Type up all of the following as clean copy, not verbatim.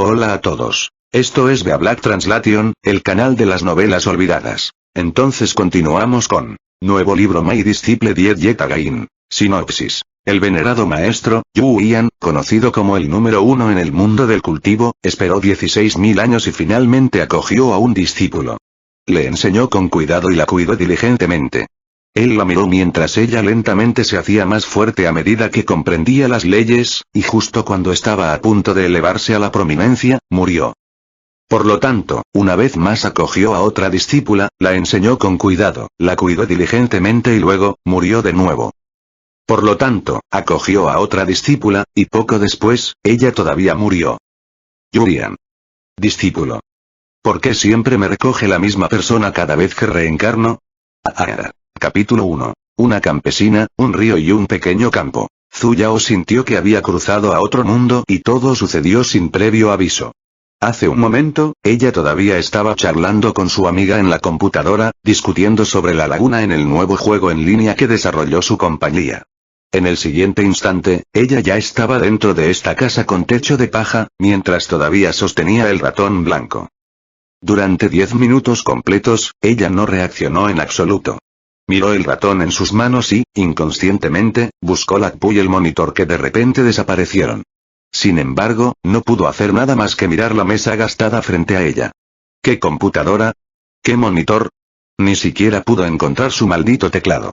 Hola a todos. Esto es Bea Black Translation, el canal de las novelas olvidadas. Entonces continuamos con nuevo libro My Disciple Died Yet Again. Sinopsis. El venerado maestro, Yu Yan, conocido como el número 1 en el mundo del cultivo, esperó 16.000 años y finalmente acogió a un discípulo. Le enseñó con cuidado y la cuidó diligentemente. Él la miró mientras ella lentamente se hacía más fuerte a medida que comprendía las leyes, y justo cuando estaba a punto de elevarse a la prominencia, murió. Por lo tanto, una vez más acogió a otra discípula, la enseñó con cuidado, la cuidó diligentemente y luego, murió de nuevo. Por lo tanto, acogió a otra discípula, y poco después, ella todavía murió. Yu Yan. Discípulo. ¿Por qué siempre me recoge la misma persona cada vez que reencarno? Capítulo 1. Una campesina, un río y un pequeño campo. Zhu Yao sintió que había cruzado a otro mundo y todo sucedió sin previo aviso. Hace un momento, ella todavía estaba charlando con su amiga en la computadora, discutiendo sobre la laguna en el nuevo juego en línea que desarrolló su compañía. En el siguiente instante, ella ya estaba dentro de esta casa con techo de paja, mientras todavía sostenía el ratón blanco. Durante 10 minutos completos, ella no reaccionó en absoluto. Miró el ratón en sus manos y, inconscientemente, buscó la CPU y el monitor que de repente desaparecieron. Sin embargo, no pudo hacer nada más que mirar la mesa gastada frente a ella. ¿Qué computadora? ¿Qué monitor? Ni siquiera pudo encontrar su maldito teclado.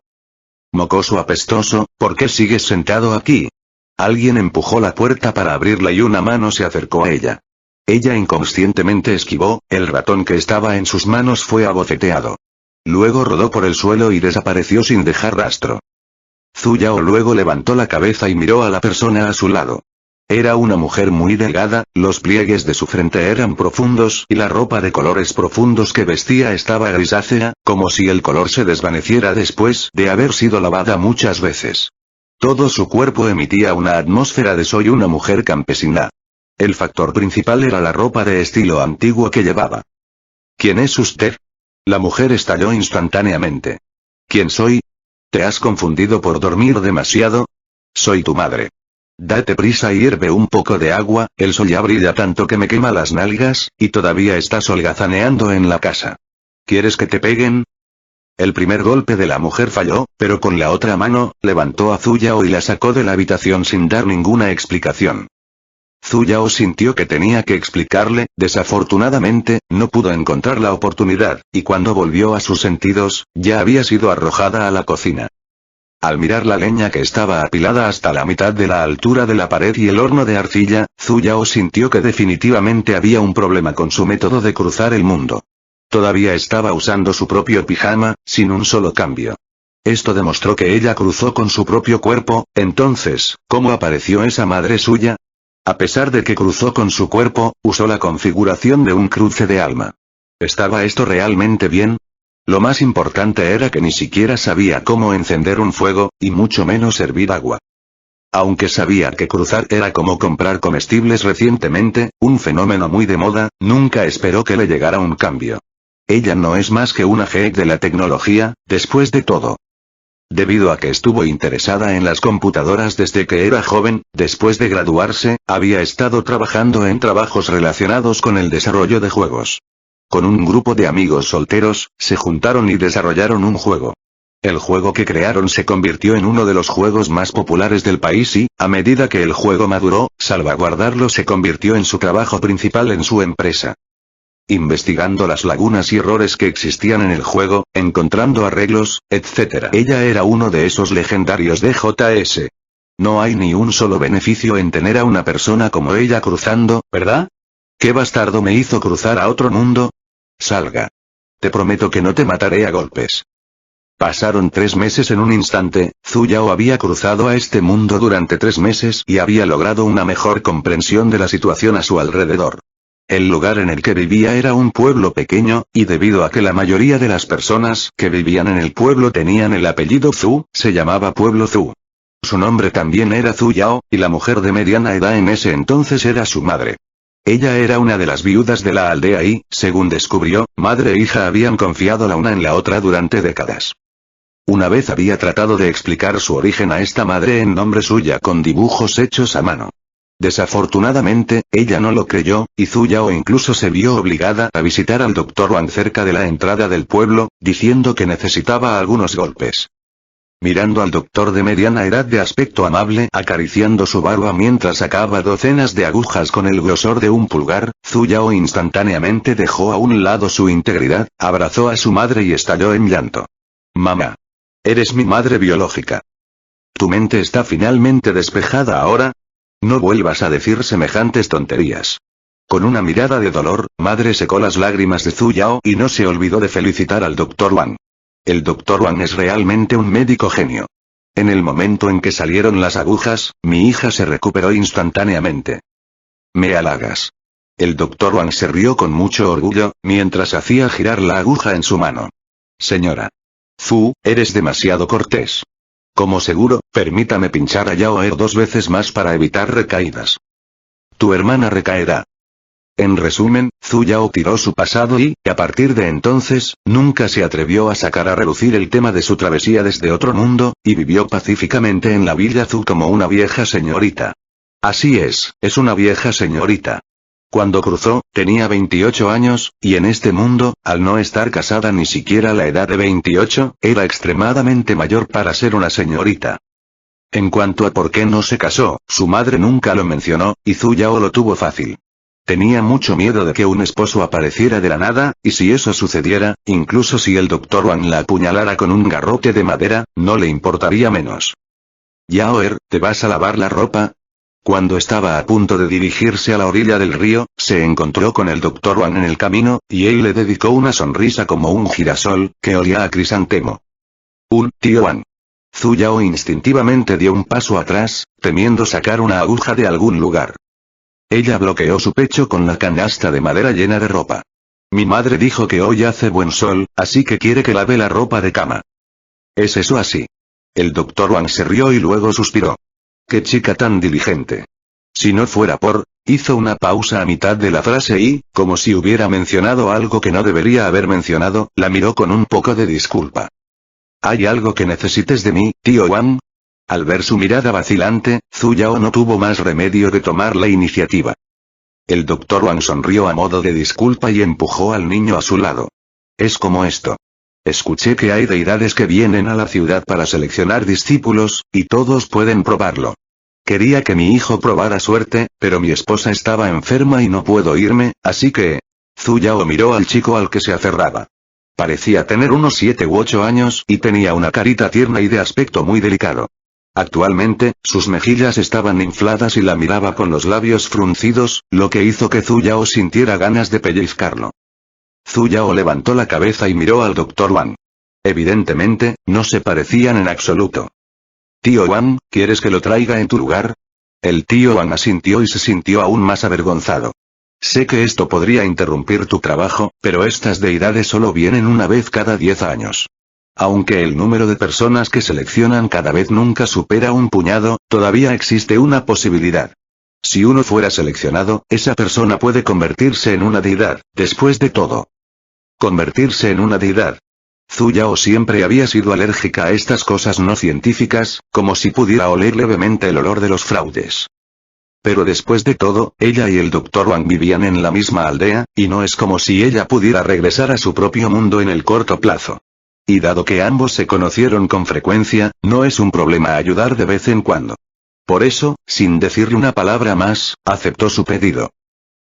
Mocoso apestoso, ¿por qué sigues sentado aquí? Alguien empujó la puerta para abrirla y una mano se acercó a ella. Ella inconscientemente esquivó, el ratón que estaba en sus manos fue abofeteado. Luego rodó por el suelo y desapareció sin dejar rastro. Zhu Yao luego levantó la cabeza y miró a la persona a su lado. Era una mujer muy delgada, los pliegues de su frente eran profundos y la ropa de colores profundos que vestía estaba grisácea, como si el color se desvaneciera después de haber sido lavada muchas veces. Todo su cuerpo emitía una atmósfera de soy una mujer campesina. El factor principal era la ropa de estilo antiguo que llevaba. ¿Quién es usted? La mujer estalló instantáneamente. ¿Quién soy? ¿Te has confundido por dormir demasiado? Soy tu madre. Date prisa y hierve un poco de agua, el sol ya brilla tanto que me quema las nalgas, y todavía estás holgazaneando en la casa. ¿Quieres que te peguen? El primer golpe de la mujer falló, pero con la otra mano, levantó a Zhu Yao y la sacó de la habitación sin dar ninguna explicación. Zhu Yao sintió que tenía que explicarle, desafortunadamente, no pudo encontrar la oportunidad, y cuando volvió a sus sentidos, ya había sido arrojada a la cocina. Al mirar la leña que estaba apilada hasta la mitad de la altura de la pared y el horno de arcilla, Zhu Yao sintió que definitivamente había un problema con su método de cruzar el mundo. Todavía estaba usando su propio pijama, sin un solo cambio. Esto demostró que ella cruzó con su propio cuerpo, entonces, ¿cómo apareció esa madre suya? A pesar de que cruzó con su cuerpo, usó la configuración de un cruce de alma. ¿Estaba esto realmente bien? Lo más importante era que ni siquiera sabía cómo encender un fuego, y mucho menos hervir agua. Aunque sabía que cruzar era como comprar comestibles recientemente, un fenómeno muy de moda, nunca esperó que le llegara un cambio. Ella no es más que una geek de la tecnología, después de todo. Debido a que estuvo interesada en las computadoras desde que era joven, después de graduarse, había estado trabajando en trabajos relacionados con el desarrollo de juegos. Con un grupo de amigos solteros, se juntaron y desarrollaron un juego. El juego que crearon se convirtió en uno de los juegos más populares del país y, a medida que el juego maduró, salvaguardarlo se convirtió en su trabajo principal en su empresa. Investigando las lagunas y errores que existían en el juego, encontrando arreglos, etc. Ella era uno de esos legendarios DJS. No hay ni un solo beneficio en tener a una persona como ella cruzando, ¿verdad? ¿Qué bastardo me hizo cruzar a otro mundo? Salga. Te prometo que no te mataré a golpes. Pasaron 3 meses en un instante, Zhu Yao había cruzado a este mundo durante 3 meses y había logrado una mejor comprensión de la situación a su alrededor. El lugar en el que vivía era un pueblo pequeño, y debido a que la mayoría de las personas que vivían en el pueblo tenían el apellido Zhu, se llamaba Pueblo Zhu. Su nombre también era Zhu Yao, y la mujer de mediana edad en ese entonces era su madre. Ella era una de las viudas de la aldea y, según descubrió, madre e hija habían confiado la una en la otra durante décadas. Una vez había tratado de explicar su origen a esta madre en nombre suya con dibujos hechos a mano. Desafortunadamente, ella no lo creyó, y Zhu Yao incluso se vio obligada a visitar al Dr. Wang cerca de la entrada del pueblo, diciendo que necesitaba algunos golpes. Mirando al doctor de mediana edad de aspecto amable acariciando su barba mientras sacaba docenas de agujas con el grosor de un pulgar, Zhu Yao instantáneamente dejó a un lado su integridad, abrazó a su madre y estalló en llanto. Mamá. Eres mi madre biológica. ¿Tu mente está finalmente despejada ahora? No vuelvas a decir semejantes tonterías. Con una mirada de dolor, madre secó las lágrimas de Zhu Yao y no se olvidó de felicitar al Dr. Wang. El Dr. Wang es realmente un médico genio. En el momento en que salieron las agujas, mi hija se recuperó instantáneamente. Me halagas. El Dr. Wang se rió con mucho orgullo, mientras hacía girar la aguja en su mano. Señora. Fu, eres demasiado cortés. Como seguro, permítame pinchar a Yao Er 2 veces más para evitar recaídas. Tu hermana recaerá. En resumen, Zhu Yao tiró su pasado y, a partir de entonces, nunca se atrevió a sacar a relucir el tema de su travesía desde otro mundo, y vivió pacíficamente en la Villa Zhu como una vieja señorita. Así es una vieja señorita. Cuando cruzó, tenía 28 años, y en este mundo, al no estar casada ni siquiera a la edad de 28, era extremadamente mayor para ser una señorita. En cuanto a por qué no se casó, su madre nunca lo mencionó, y Zhu Yao lo tuvo fácil. Tenía mucho miedo de que un esposo apareciera de la nada, y si eso sucediera, incluso si el Dr. Wang la apuñalara con un garrote de madera, no le importaría menos. Yao Er, ¿te vas a lavar la ropa? Cuando estaba a punto de dirigirse a la orilla del río, se encontró con el Dr. Wang en el camino, y él le dedicó una sonrisa como un girasol, que olía a crisantemo. Tío Wang. Zhu Yao instintivamente dio un paso atrás, temiendo sacar una aguja de algún lugar. Ella bloqueó su pecho con la canasta de madera llena de ropa. Mi madre dijo que hoy hace buen sol, así que quiere que lave la ropa de cama. ¿Es eso así? El Dr. Wang se rió y luego suspiró. ¡Qué chica tan diligente! Si no fuera por... Hizo una pausa a mitad de la frase y, como si hubiera mencionado algo que no debería haber mencionado, la miró con un poco de disculpa. ¿Hay algo que necesites de mí, tío Wang? Al ver su mirada vacilante, Zhu Yao no tuvo más remedio que tomar la iniciativa. El Dr. Wang sonrió a modo de disculpa y empujó al niño a su lado. Es como esto. Escuché que hay deidades que vienen a la ciudad para seleccionar discípulos, y todos pueden probarlo. Quería que mi hijo probara suerte, pero mi esposa estaba enferma y no puedo irme, así que... Zhu Yao miró al chico al que se aferraba. Parecía tener unos 7 u 8 años y tenía una carita tierna y de aspecto muy delicado. Actualmente, sus mejillas estaban infladas y la miraba con los labios fruncidos, lo que hizo que Zhu Yao sintiera ganas de pellizcarlo. Zhu Yao levantó la cabeza y miró al Dr. Wang. Evidentemente, no se parecían en absoluto. Tío Wang, ¿quieres que lo traiga en tu lugar? El tío Wang asintió y se sintió aún más avergonzado. Sé que esto podría interrumpir tu trabajo, pero estas deidades solo vienen una vez cada 10 años. Aunque el número de personas que seleccionan cada vez nunca supera un puñado, todavía existe una posibilidad. Si uno fuera seleccionado, esa persona puede convertirse en una deidad, después de todo. Convertirse en una deidad. Zhu Yao siempre había sido alérgica a estas cosas no científicas, como si pudiera oler levemente el olor de los fraudes. Pero después de todo, ella y el Dr. Wang vivían en la misma aldea, y no es como si ella pudiera regresar a su propio mundo en el corto plazo. Y dado que ambos se conocieron con frecuencia, no es un problema ayudar de vez en cuando. Por eso, sin decirle una palabra más, aceptó su pedido.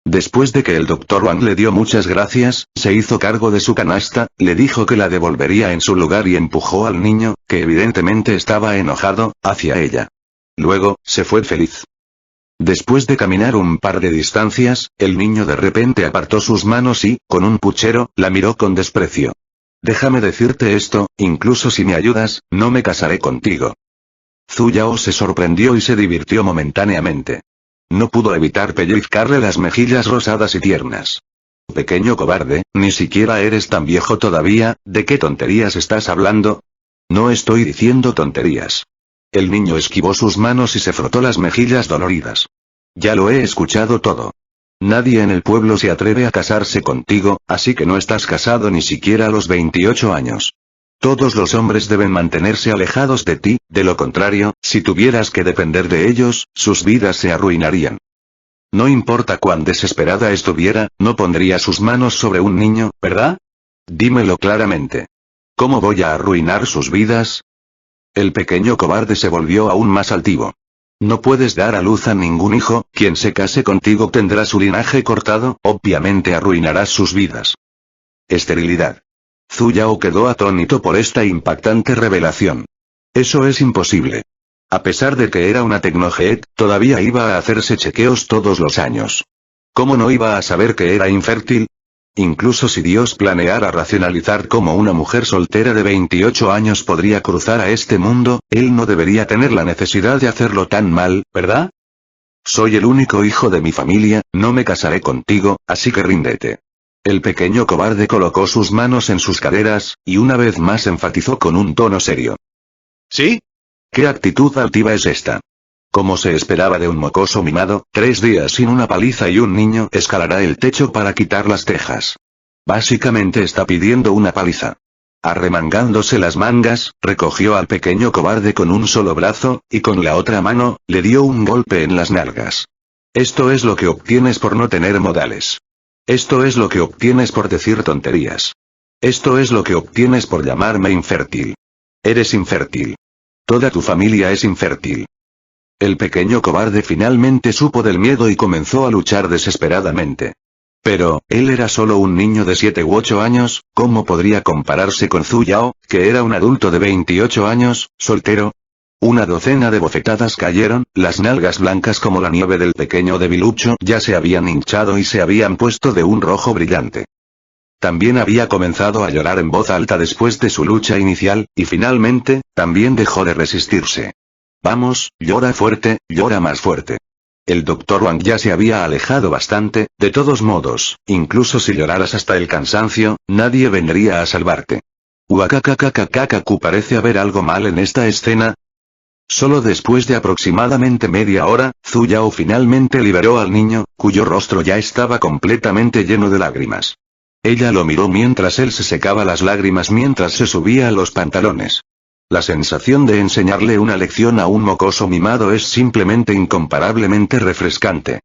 Después de que el Dr. Wang le dio muchas gracias, se hizo cargo de su canasta, le dijo que la devolvería en su lugar y empujó al niño, que evidentemente estaba enojado, hacia ella. Luego, se fue feliz. Después de caminar un par de distancias, el niño de repente apartó sus manos y, con un puchero, la miró con desprecio. Déjame decirte esto, incluso si me ayudas, no me casaré contigo. Zhu Yao se sorprendió y se divirtió momentáneamente. No pudo evitar pellizcarle las mejillas rosadas y tiernas. Pequeño cobarde, ni siquiera eres tan viejo todavía, ¿de qué tonterías estás hablando? No estoy diciendo tonterías. El niño esquivó sus manos y se frotó las mejillas doloridas. Ya lo he escuchado todo. Nadie en el pueblo se atreve a casarse contigo, así que no estás casado ni siquiera a los 28 años. Todos los hombres deben mantenerse alejados de ti, de lo contrario, si tuvieras que depender de ellos, sus vidas se arruinarían. No importa cuán desesperada estuviera, no pondría sus manos sobre un niño, ¿verdad? Dímelo claramente. ¿Cómo voy a arruinar sus vidas? El pequeño cobarde se volvió aún más altivo. No puedes dar a luz a ningún hijo, quien se case contigo tendrá su linaje cortado, obviamente arruinarás sus vidas. Esterilidad. Zhu Yao quedó atónito por esta impactante revelación. Eso es imposible. A pesar de que era una tecnojet, todavía iba a hacerse chequeos todos los años. ¿Cómo no iba a saber que era infértil? Incluso si Dios planeara racionalizar cómo una mujer soltera de 28 años podría cruzar a este mundo, él no debería tener la necesidad de hacerlo tan mal, ¿verdad? Soy el único hijo de mi familia, no me casaré contigo, así que ríndete. El pequeño cobarde colocó sus manos en sus caderas, y una vez más enfatizó con un tono serio. ¿Sí? ¿Qué actitud altiva es esta? Como se esperaba de un mocoso mimado, 3 días sin una paliza y un niño escalará el techo para quitar las tejas. Básicamente está pidiendo una paliza. Arremangándose las mangas, recogió al pequeño cobarde con un solo brazo, y con la otra mano, le dio un golpe en las nalgas. Esto es lo que obtienes por no tener modales. Esto es lo que obtienes por decir tonterías. Esto es lo que obtienes por llamarme infértil. Eres infértil. Toda tu familia es infértil. El pequeño cobarde finalmente supo del miedo y comenzó a luchar desesperadamente. Pero, él era solo un niño de 7 u 8 años, ¿cómo podría compararse con Zhu Yao, que era un adulto de 28 años, soltero? Una docena de bofetadas cayeron, las nalgas blancas como la nieve del pequeño debilucho ya se habían hinchado y se habían puesto de un rojo brillante. También había comenzado a llorar en voz alta después de su lucha inicial, y finalmente, también dejó de resistirse. Vamos, llora fuerte, llora más fuerte. El Dr. Wang ya se había alejado bastante, de todos modos, incluso si lloraras hasta el cansancio, nadie vendría a salvarte. Uakakakakakaku, parece haber algo mal en esta escena. Solo después de aproximadamente media hora, Zhu Yao finalmente liberó al niño, cuyo rostro ya estaba completamente lleno de lágrimas. Ella lo miró mientras él se secaba las lágrimas mientras se subía a los pantalones. La sensación de enseñarle una lección a un mocoso mimado es simplemente incomparablemente refrescante.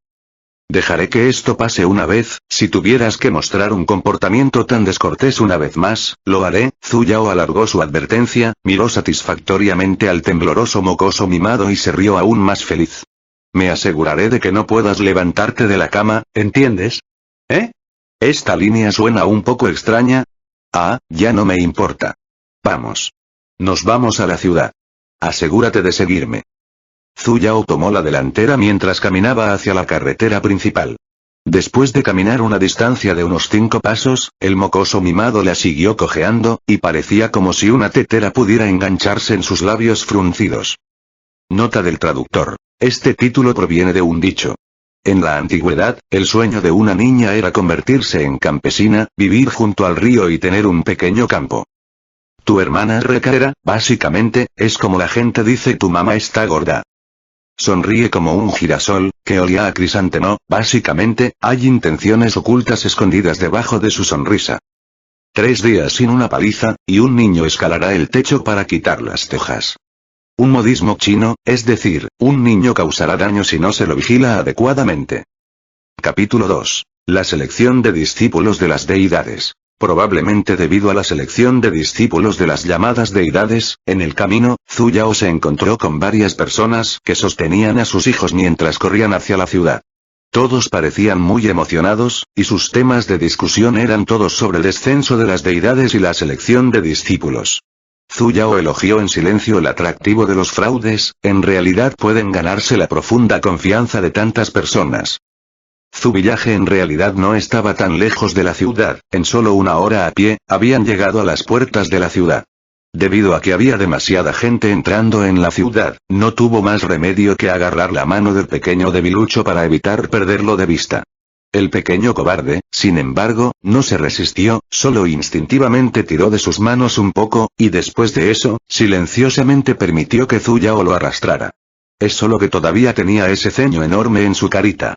Dejaré que esto pase una vez, si tuvieras que mostrar un comportamiento tan descortés una vez más, lo haré. Zhu Yao alargó su advertencia, miró satisfactoriamente al tembloroso mocoso mimado y se rió aún más feliz. Me aseguraré de que no puedas levantarte de la cama, ¿entiendes? ¿Eh? Esta línea suena un poco extraña. Ah, ya no me importa. Vamos. Nos vamos a la ciudad. Asegúrate de seguirme. Zhu Yao tomó la delantera mientras caminaba hacia la carretera principal. Después de caminar una distancia de unos 5 pasos, el mocoso mimado la siguió cojeando, y parecía como si una tetera pudiera engancharse en sus labios fruncidos. Nota del traductor. Este título proviene de un dicho. En la antigüedad, el sueño de una niña era convertirse en campesina, vivir junto al río y tener un pequeño campo. Tu hermana Recaera, básicamente, es como la gente dice tu mamá está gorda. Sonríe como un girasol, que olía a crisantemo, básicamente, hay intenciones ocultas escondidas debajo de su sonrisa. 3 días sin una paliza, y un niño escalará el techo para quitar las tejas. Un modismo chino, es decir, un niño causará daño si no se lo vigila adecuadamente. Capítulo 2. La selección de discípulos de las deidades. Probablemente debido a la selección de discípulos de las llamadas deidades, en el camino, Zhu Yao se encontró con varias personas que sostenían a sus hijos mientras corrían hacia la ciudad. Todos parecían muy emocionados, y sus temas de discusión eran todos sobre el descenso de las deidades y la selección de discípulos. Zhu Yao elogió en silencio el atractivo de los fraudes, en realidad pueden ganarse la profunda confianza de tantas personas. Su viaje en realidad no estaba tan lejos de la ciudad, en solo 1 hora a pie, habían llegado a las puertas de la ciudad. Debido a que había demasiada gente entrando en la ciudad, no tuvo más remedio que agarrar la mano del pequeño debilucho para evitar perderlo de vista. El pequeño cobarde, sin embargo, no se resistió, solo instintivamente tiró de sus manos un poco, y después de eso, silenciosamente permitió que Zhu Yao lo arrastrara. Es solo que todavía tenía ese ceño enorme en su carita.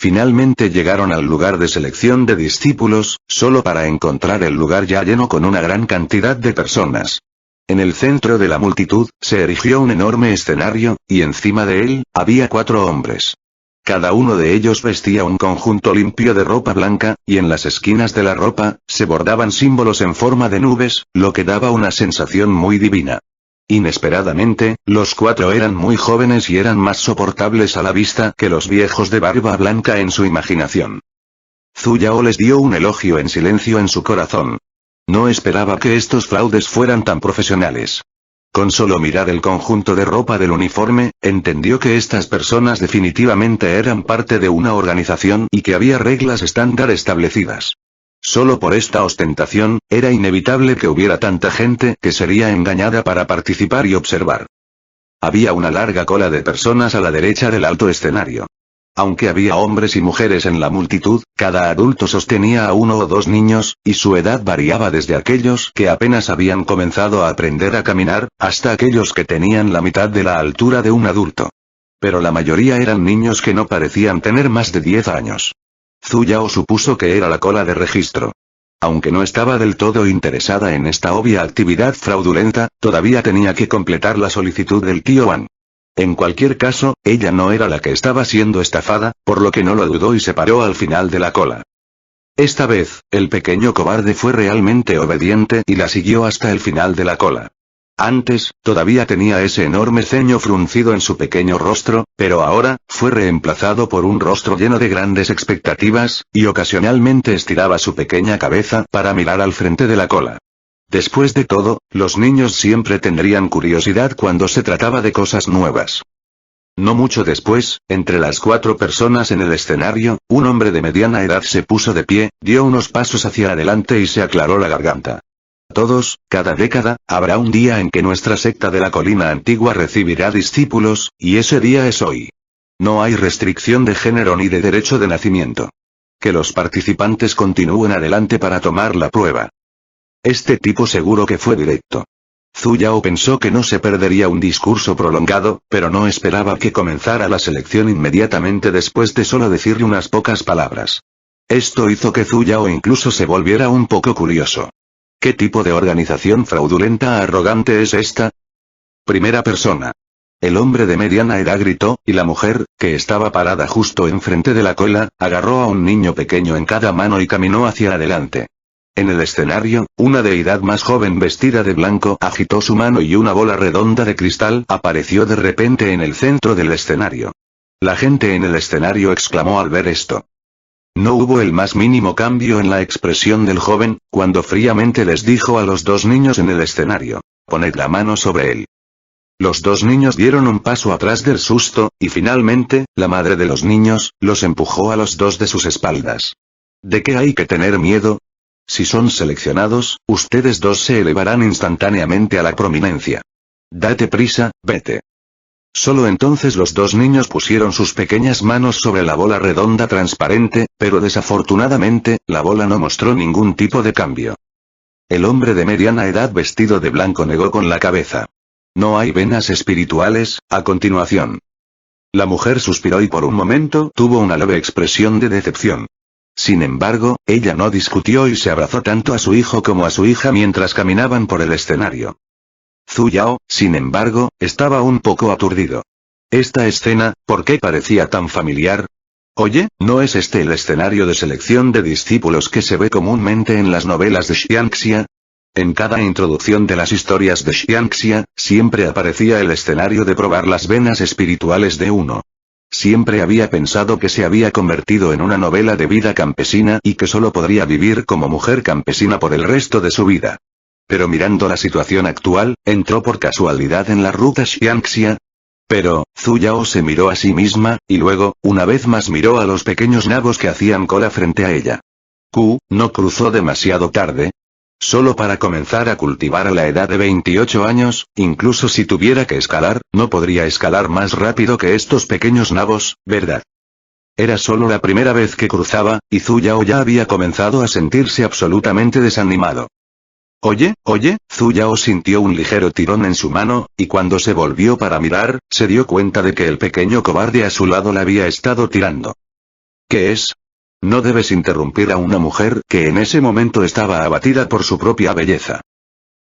Finalmente llegaron al lugar de selección de discípulos, solo para encontrar el lugar ya lleno con una gran cantidad de personas. En el centro de la multitud, se erigió un enorme escenario, y encima de él, había 4 hombres. Cada uno de ellos vestía un conjunto limpio de ropa blanca, y en las esquinas de la ropa, se bordaban símbolos en forma de nubes, lo que daba una sensación muy divina. Inesperadamente, los 4 eran muy jóvenes y eran más soportables a la vista que los viejos de barba blanca en su imaginación. Zhu Yao les dio un elogio en silencio en su corazón. No esperaba que estos fraudes fueran tan profesionales. Con solo mirar el conjunto de ropa del uniforme, entendió que estas personas definitivamente eran parte de una organización y que había reglas estándar establecidas. Solo por esta ostentación, era inevitable que hubiera tanta gente que sería engañada para participar y observar. Había una larga cola de personas a la derecha del alto escenario. Aunque había hombres y mujeres en la multitud, cada adulto sostenía a 1 o 2 niños, y su edad variaba desde aquellos que apenas habían comenzado a aprender a caminar, hasta aquellos que tenían la mitad de la altura de un adulto. Pero la mayoría eran niños que no parecían tener más de 10 años. Zhu Yao supuso que era la cola de registro. Aunque no estaba del todo interesada en esta obvia actividad fraudulenta, todavía tenía que completar la solicitud del tío Wan. En cualquier caso, ella no era la que estaba siendo estafada, por lo que no lo dudó y se paró al final de la cola. Esta vez, el pequeño cobarde fue realmente obediente y la siguió hasta el final de la cola. Antes, todavía tenía ese enorme ceño fruncido en su pequeño rostro, pero ahora, fue reemplazado por un rostro lleno de grandes expectativas, y ocasionalmente estiraba su pequeña cabeza para mirar al frente de la cola. Después de todo, los niños siempre tendrían curiosidad cuando se trataba de cosas nuevas. No mucho después, entre las 4 personas en el escenario, un hombre de mediana edad se puso de pie, dio unos pasos hacia adelante y se aclaró la garganta. Todos, cada década, habrá un día en que nuestra secta de la colina antigua recibirá discípulos, y ese día es hoy. No hay restricción de género ni de derecho de nacimiento. Que los participantes continúen adelante para tomar la prueba. Este tipo seguro que fue directo. Zhu Yao pensó que no se perdería un discurso prolongado, pero no esperaba que comenzara la selección inmediatamente después de solo decirle unas pocas palabras. Esto hizo que Zhu Yao incluso se volviera un poco curioso. ¿Qué tipo de organización fraudulenta arrogante es esta? Primera persona. El hombre de mediana edad gritó, y la mujer, que estaba parada justo enfrente de la cola, agarró a un niño pequeño en cada mano y caminó hacia adelante. En el escenario, una deidad más joven vestida de blanco agitó su mano y una bola redonda de cristal apareció de repente en el centro del escenario. La gente en el escenario exclamó al ver esto. No hubo el más mínimo cambio en la expresión del joven, cuando fríamente les dijo a los 2 niños en el escenario: poned la mano sobre él. Los 2 niños dieron un paso atrás del susto, y finalmente, la madre de los niños, los empujó a los 2 de sus espaldas. ¿De qué hay que tener miedo? Si son seleccionados, ustedes 2 se elevarán instantáneamente a la prominencia. Date prisa, vete. Solo entonces los 2 niños pusieron sus pequeñas manos sobre la bola redonda transparente, pero desafortunadamente, la bola no mostró ningún tipo de cambio. El hombre de mediana edad vestido de blanco negó con la cabeza. No hay venas espirituales, a continuación. La mujer suspiró y por un momento tuvo una leve expresión de decepción. Sin embargo, ella no discutió y se abrazó tanto a su hijo como a su hija mientras caminaban por el escenario. Zhu Yao, sin embargo, estaba un poco aturdido. Esta escena, ¿por qué parecía tan familiar? Oye, ¿no es este el escenario de selección de discípulos que se ve comúnmente en las novelas de Xianxia? En cada introducción de las historias de Xianxia, siempre aparecía el escenario de probar las venas espirituales de uno. Siempre había pensado que se había convertido en una novela de vida campesina y que solo podría vivir como mujer campesina por el resto de su vida. Pero mirando la situación actual, ¿entró por casualidad en la ruta Xianxia? Pero, Zhu Yao se miró a sí misma, y luego, una vez más miró a los pequeños nabos que hacían cola frente a ella. ¿No cruzó demasiado tarde? Solo para comenzar a cultivar a la edad de 28 años, incluso si tuviera que escalar, no podría escalar más rápido que estos pequeños nabos, ¿verdad? Era solo la primera vez que cruzaba, y Zhu Yao ya había comenzado a sentirse absolutamente desanimado. Oye, Zhu Yao sintió un ligero tirón en su mano, y cuando se volvió para mirar, se dio cuenta de que el pequeño cobarde a su lado la había estado tirando. ¿Qué es? No debes interrumpir a una mujer que en ese momento estaba abatida por su propia belleza.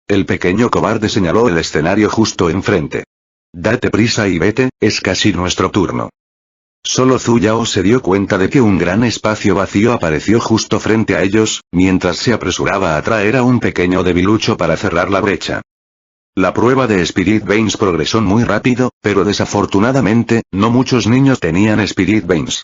El pequeño cobarde señaló el escenario justo enfrente. Date prisa y vete, es casi nuestro turno. Solo Zhu Yao se dio cuenta de que un gran espacio vacío apareció justo frente a ellos, mientras se apresuraba a traer a un pequeño debilucho para cerrar la brecha. La prueba de Spirit Veins progresó muy rápido, pero desafortunadamente, no muchos niños tenían Spirit Veins.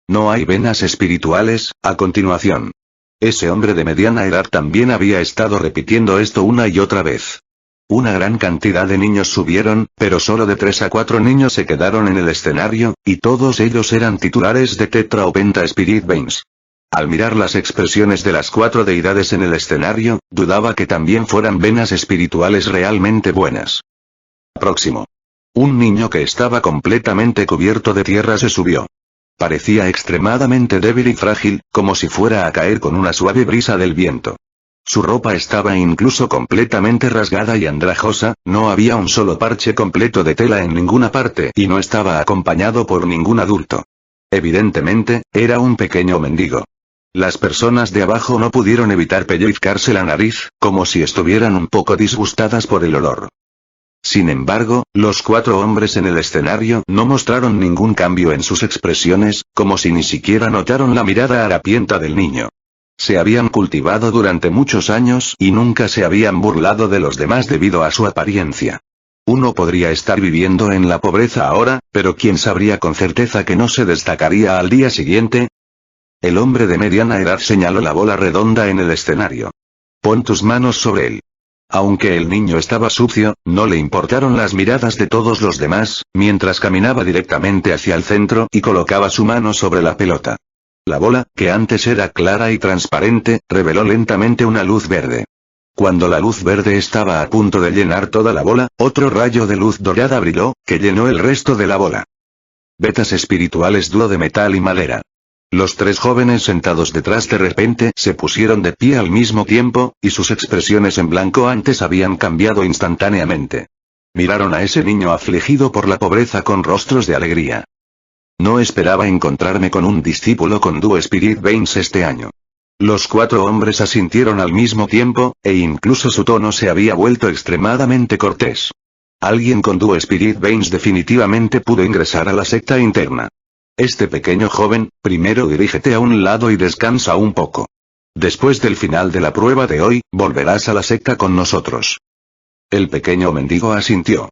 No hay venas espirituales, a continuación. Ese hombre de mediana edad también había estado repitiendo esto una y otra vez. Una gran cantidad de niños subieron, pero solo de 3 a 4 niños se quedaron en el escenario, y todos ellos eran titulares de Tetra o Penta Spirit Veins. Al mirar las expresiones de las 4 deidades en el escenario, dudaba que también fueran venas espirituales realmente buenas. Próximo. Un niño que estaba completamente cubierto de tierra se subió. Parecía extremadamente débil y frágil, como si fuera a caer con una suave brisa del viento. Su ropa estaba incluso completamente rasgada y andrajosa, no había un solo parche completo de tela en ninguna parte y no estaba acompañado por ningún adulto. Evidentemente, era un pequeño mendigo. Las personas de abajo no pudieron evitar pellizcarse la nariz, como si estuvieran un poco disgustadas por el olor. Sin embargo, los 4 hombres en el escenario no mostraron ningún cambio en sus expresiones, como si ni siquiera notaron la mirada harapienta del niño. Se habían cultivado durante muchos años y nunca se habían burlado de los demás debido a su apariencia. Uno podría estar viviendo en la pobreza ahora, pero ¿quién sabría con certeza que no se destacaría al día siguiente? El hombre de mediana edad señaló la bola redonda en el escenario. Pon tus manos sobre él. Aunque el niño estaba sucio, no le importaron las miradas de todos los demás, mientras caminaba directamente hacia el centro y colocaba su mano sobre la pelota. La bola, que antes era clara y transparente, reveló lentamente una luz verde. Cuando la luz verde estaba a punto de llenar toda la bola, otro rayo de luz dorada brilló, que llenó el resto de la bola. Vetas espirituales dúo de metal y madera. Los 3 jóvenes sentados detrás de repente se pusieron de pie al mismo tiempo, y sus expresiones en blanco antes habían cambiado instantáneamente. Miraron a ese niño afligido por la pobreza con rostros de alegría. No esperaba encontrarme con un discípulo con Duo Spirit Veins este año. Los 4 hombres asintieron al mismo tiempo, e incluso su tono se había vuelto extremadamente cortés. Alguien con Duo Spirit Veins definitivamente pudo ingresar a la secta interna. Este pequeño joven, primero dirígete a un lado y descansa un poco. Después del final de la prueba de hoy, volverás a la secta con nosotros. El pequeño mendigo asintió.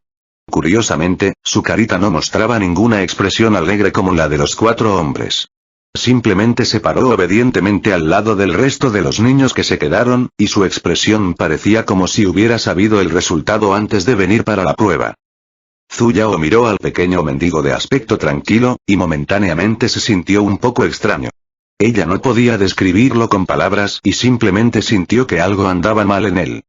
Curiosamente, su carita no mostraba ninguna expresión alegre como la de los 4 hombres. Simplemente se paró obedientemente al lado del resto de los niños que se quedaron, y su expresión parecía como si hubiera sabido el resultado antes de venir para la prueba. Zhu Yao miró al pequeño mendigo de aspecto tranquilo, y momentáneamente se sintió un poco extraño. Ella no podía describirlo con palabras y simplemente sintió que algo andaba mal en él.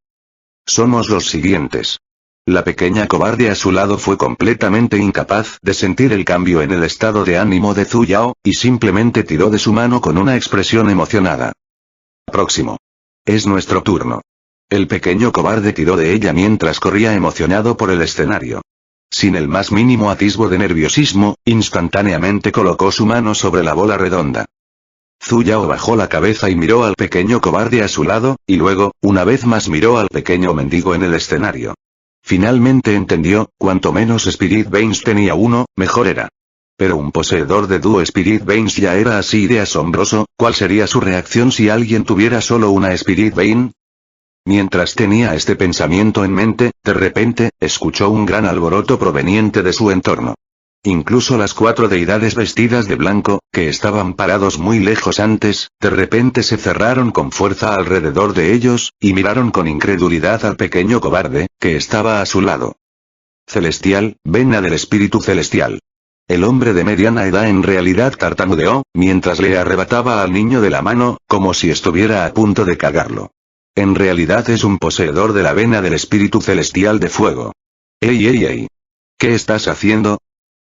Somos los siguientes. La pequeña cobarde a su lado fue completamente incapaz de sentir el cambio en el estado de ánimo de Zhu Yao, y simplemente tiró de su mano con una expresión emocionada. Próximo. Es nuestro turno. El pequeño cobarde tiró de ella mientras corría emocionado por el escenario. Sin el más mínimo atisbo de nerviosismo, instantáneamente colocó su mano sobre la bola redonda. Zhu Yao bajó la cabeza y miró al pequeño cobarde a su lado, y luego, una vez más miró al pequeño mendigo en el escenario. Finalmente entendió, cuanto menos Spirit Veins tenía uno, mejor era. Pero un poseedor de Duo Spirit Veins ya era así de asombroso, ¿cuál sería su reacción si alguien tuviera solo una Spirit Vein? Mientras tenía este pensamiento en mente, de repente, escuchó un gran alboroto proveniente de su entorno. Incluso las 4 deidades vestidas de blanco, que estaban parados muy lejos antes, de repente se cerraron con fuerza alrededor de ellos, y miraron con incredulidad al pequeño cobarde, que estaba a su lado. Celestial, vena del espíritu celestial. El hombre de mediana edad en realidad tartamudeó, mientras le arrebataba al niño de la mano, como si estuviera a punto de cagarlo. En realidad es un poseedor de la vena del espíritu celestial de fuego. ¡Ey, ey, ey! ¿Qué estás haciendo?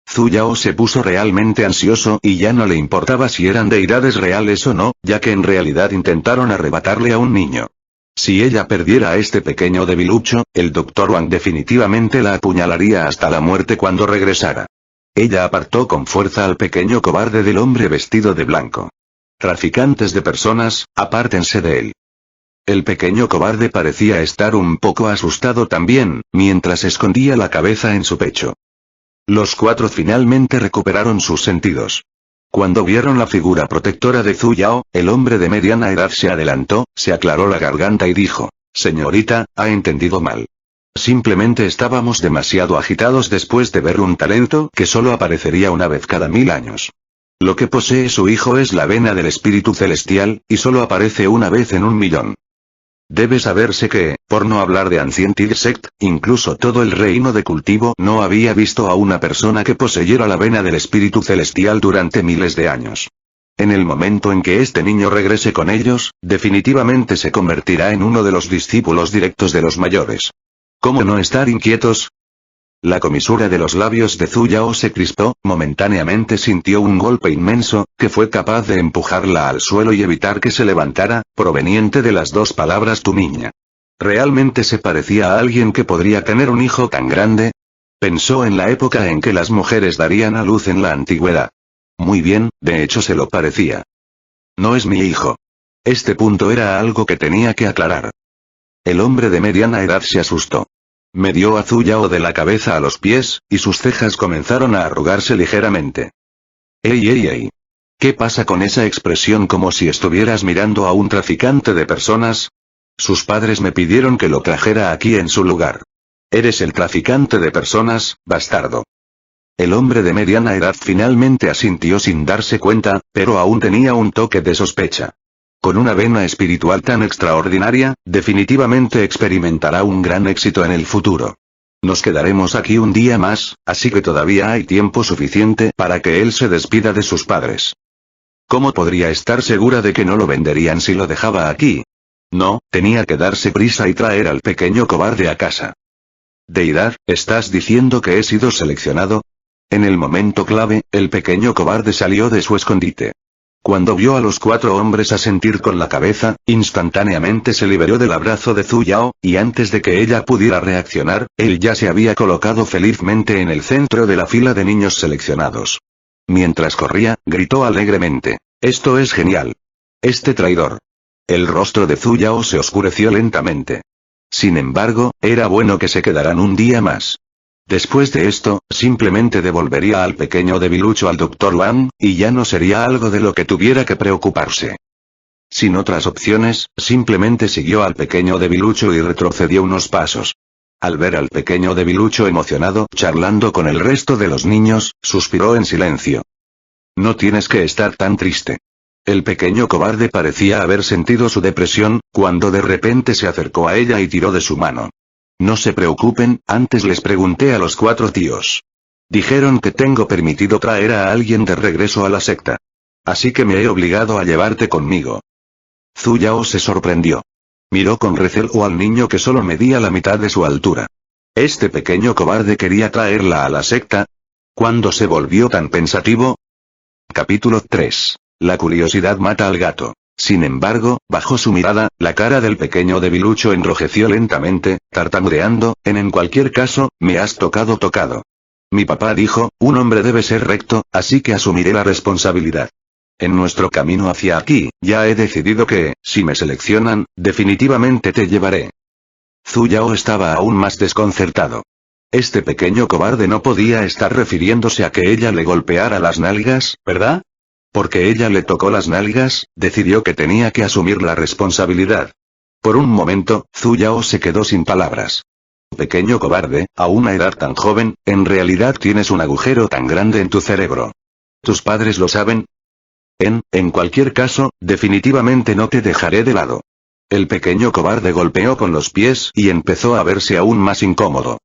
Zhu Yao se puso realmente ansioso y ya no le importaba si eran deidades reales o no, ya que en realidad intentaron arrebatarle a un niño. Si ella perdiera a este pequeño debilucho, el Dr. Wang definitivamente la apuñalaría hasta la muerte cuando regresara. Ella apartó con fuerza al pequeño cobarde del hombre vestido de blanco. Traficantes de personas, apártense de él. El pequeño cobarde parecía estar un poco asustado también, mientras escondía la cabeza en su pecho. Los cuatro finalmente recuperaron sus sentidos. Cuando vieron la figura protectora de Zhu Yao, el hombre de mediana edad se adelantó, se aclaró la garganta y dijo: «Señorita, ha entendido mal. Simplemente estábamos demasiado agitados después de ver un talento que solo aparecería una vez cada 1000 años. Lo que posee su hijo es la vena del espíritu celestial, y solo aparece una vez en 1.000.000. Debe saberse que, por no hablar de Ancient Sect, incluso todo el reino de cultivo no había visto a una persona que poseyera la vena del espíritu celestial durante miles de años. En el momento en que este niño regrese con ellos, definitivamente se convertirá en uno de los discípulos directos de los mayores. ¿Cómo no estar inquietos?». La comisura de los labios de Zhu Yao se crispó, momentáneamente sintió un golpe inmenso, que fue capaz de empujarla al suelo y evitar que se levantara, proveniente de las dos palabras «tu niña». ¿Realmente se parecía a alguien que podría tener un hijo tan grande? Pensó en la época en que las mujeres darían a luz en la antigüedad. Muy bien, de hecho se lo parecía. No es mi hijo. Este punto era algo que tenía que aclarar. El hombre de mediana edad se asustó. Medió a Zhu Yao de la cabeza a los pies, y sus cejas comenzaron a arrugarse ligeramente. ¡Ey, ey, ey! ¿Qué pasa con esa expresión como si estuvieras mirando a un traficante de personas? Sus padres me pidieron que lo trajera aquí en su lugar. Eres el traficante de personas, bastardo. El hombre de mediana edad finalmente asintió sin darse cuenta, pero aún tenía un toque de sospecha. Con una vena espiritual tan extraordinaria, definitivamente experimentará un gran éxito en el futuro. Nos quedaremos aquí un día más, así que todavía hay tiempo suficiente para que él se despida de sus padres. ¿Cómo podría estar segura de que no lo venderían si lo dejaba aquí? No, tenía que darse prisa y traer al pequeño cobarde a casa. Deidad, ¿estás diciendo que he sido seleccionado? En el momento clave, el pequeño cobarde salió de su escondite. Cuando vio a los cuatro hombres asentir con la cabeza, instantáneamente se liberó del abrazo de Zhu Yao, y antes de que ella pudiera reaccionar, él ya se había colocado felizmente en el centro de la fila de niños seleccionados. Mientras corría, gritó alegremente: «Esto es genial. Este traidor». El rostro de Zhu Yao se oscureció lentamente. Sin embargo, era bueno que se quedaran un día más. Después de esto, simplemente devolvería al pequeño debilucho al Dr. Wang, y ya no sería algo de lo que tuviera que preocuparse. Sin otras opciones, simplemente siguió al pequeño debilucho y retrocedió unos pasos. Al ver al pequeño debilucho emocionado, charlando con el resto de los niños, suspiró en silencio. «No tienes que estar tan triste». El pequeño cobarde parecía haber sentido su depresión, cuando de repente se acercó a ella y tiró de su mano. «No se preocupen, antes les pregunté a los cuatro tíos. Dijeron que tengo permitido traer a alguien de regreso a la secta. Así que me he obligado a llevarte conmigo». Zhu Yao se sorprendió. Miró con recelo al niño que solo medía la mitad de su altura. ¿Este pequeño cobarde quería traerla a la secta? ¿Cuándo se volvió tan pensativo? Capítulo 3. La curiosidad mata al gato. Sin embargo, bajo su mirada, la cara del pequeño debilucho enrojeció lentamente, tartamudeando: en cualquier caso, me has tocado. Mi papá dijo, un hombre debe ser recto, así que asumiré la responsabilidad. En nuestro camino hacia aquí, ya he decidido que, si me seleccionan, definitivamente te llevaré. Zhu Yao estaba aún más desconcertado. Este pequeño cobarde no podía estar refiriéndose a que ella le golpeara las nalgas, ¿verdad? Porque ella le tocó las nalgas, decidió que tenía que asumir la responsabilidad. Por un momento, Zhu Yao se quedó sin palabras. Pequeño cobarde, a una edad tan joven, en realidad tienes un agujero tan grande en tu cerebro. ¿Tus padres lo saben? En cualquier caso, definitivamente no te dejaré de lado. El pequeño cobarde golpeó con los pies y empezó a verse aún más incómodo.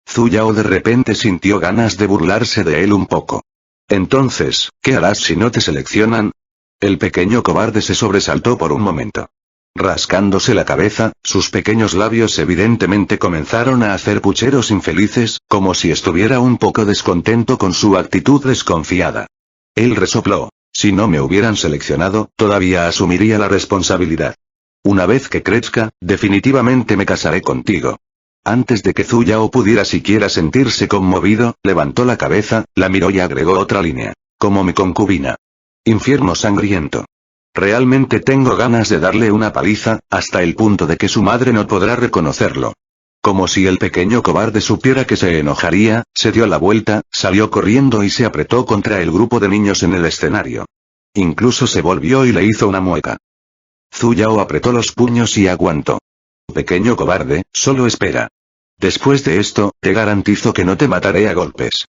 Zhu Yao de repente sintió ganas de burlarse de él un poco. Entonces, ¿qué harás si no te seleccionan? El pequeño cobarde se sobresaltó por un momento. Rascándose la cabeza, sus pequeños labios evidentemente comenzaron a hacer pucheros infelices, como si estuviera un poco descontento con su actitud desconfiada. Él resopló: si no me hubieran seleccionado, todavía asumiría la responsabilidad. Una vez que crezca, definitivamente me casaré contigo. Antes de que Zhu Yao pudiera siquiera sentirse conmovido, levantó la cabeza, la miró y agregó otra línea. Como mi concubina. Infierno sangriento. Realmente tengo ganas de darle una paliza, hasta el punto de que su madre no podrá reconocerlo. Como si el pequeño cobarde supiera que se enojaría, se dio la vuelta, salió corriendo y se apretó contra el grupo de niños en el escenario. Incluso se volvió y le hizo una mueca. Zhu Yao apretó los puños y aguantó. Pequeño cobarde, solo espera. Después de esto, te garantizo que no te mataré a golpes.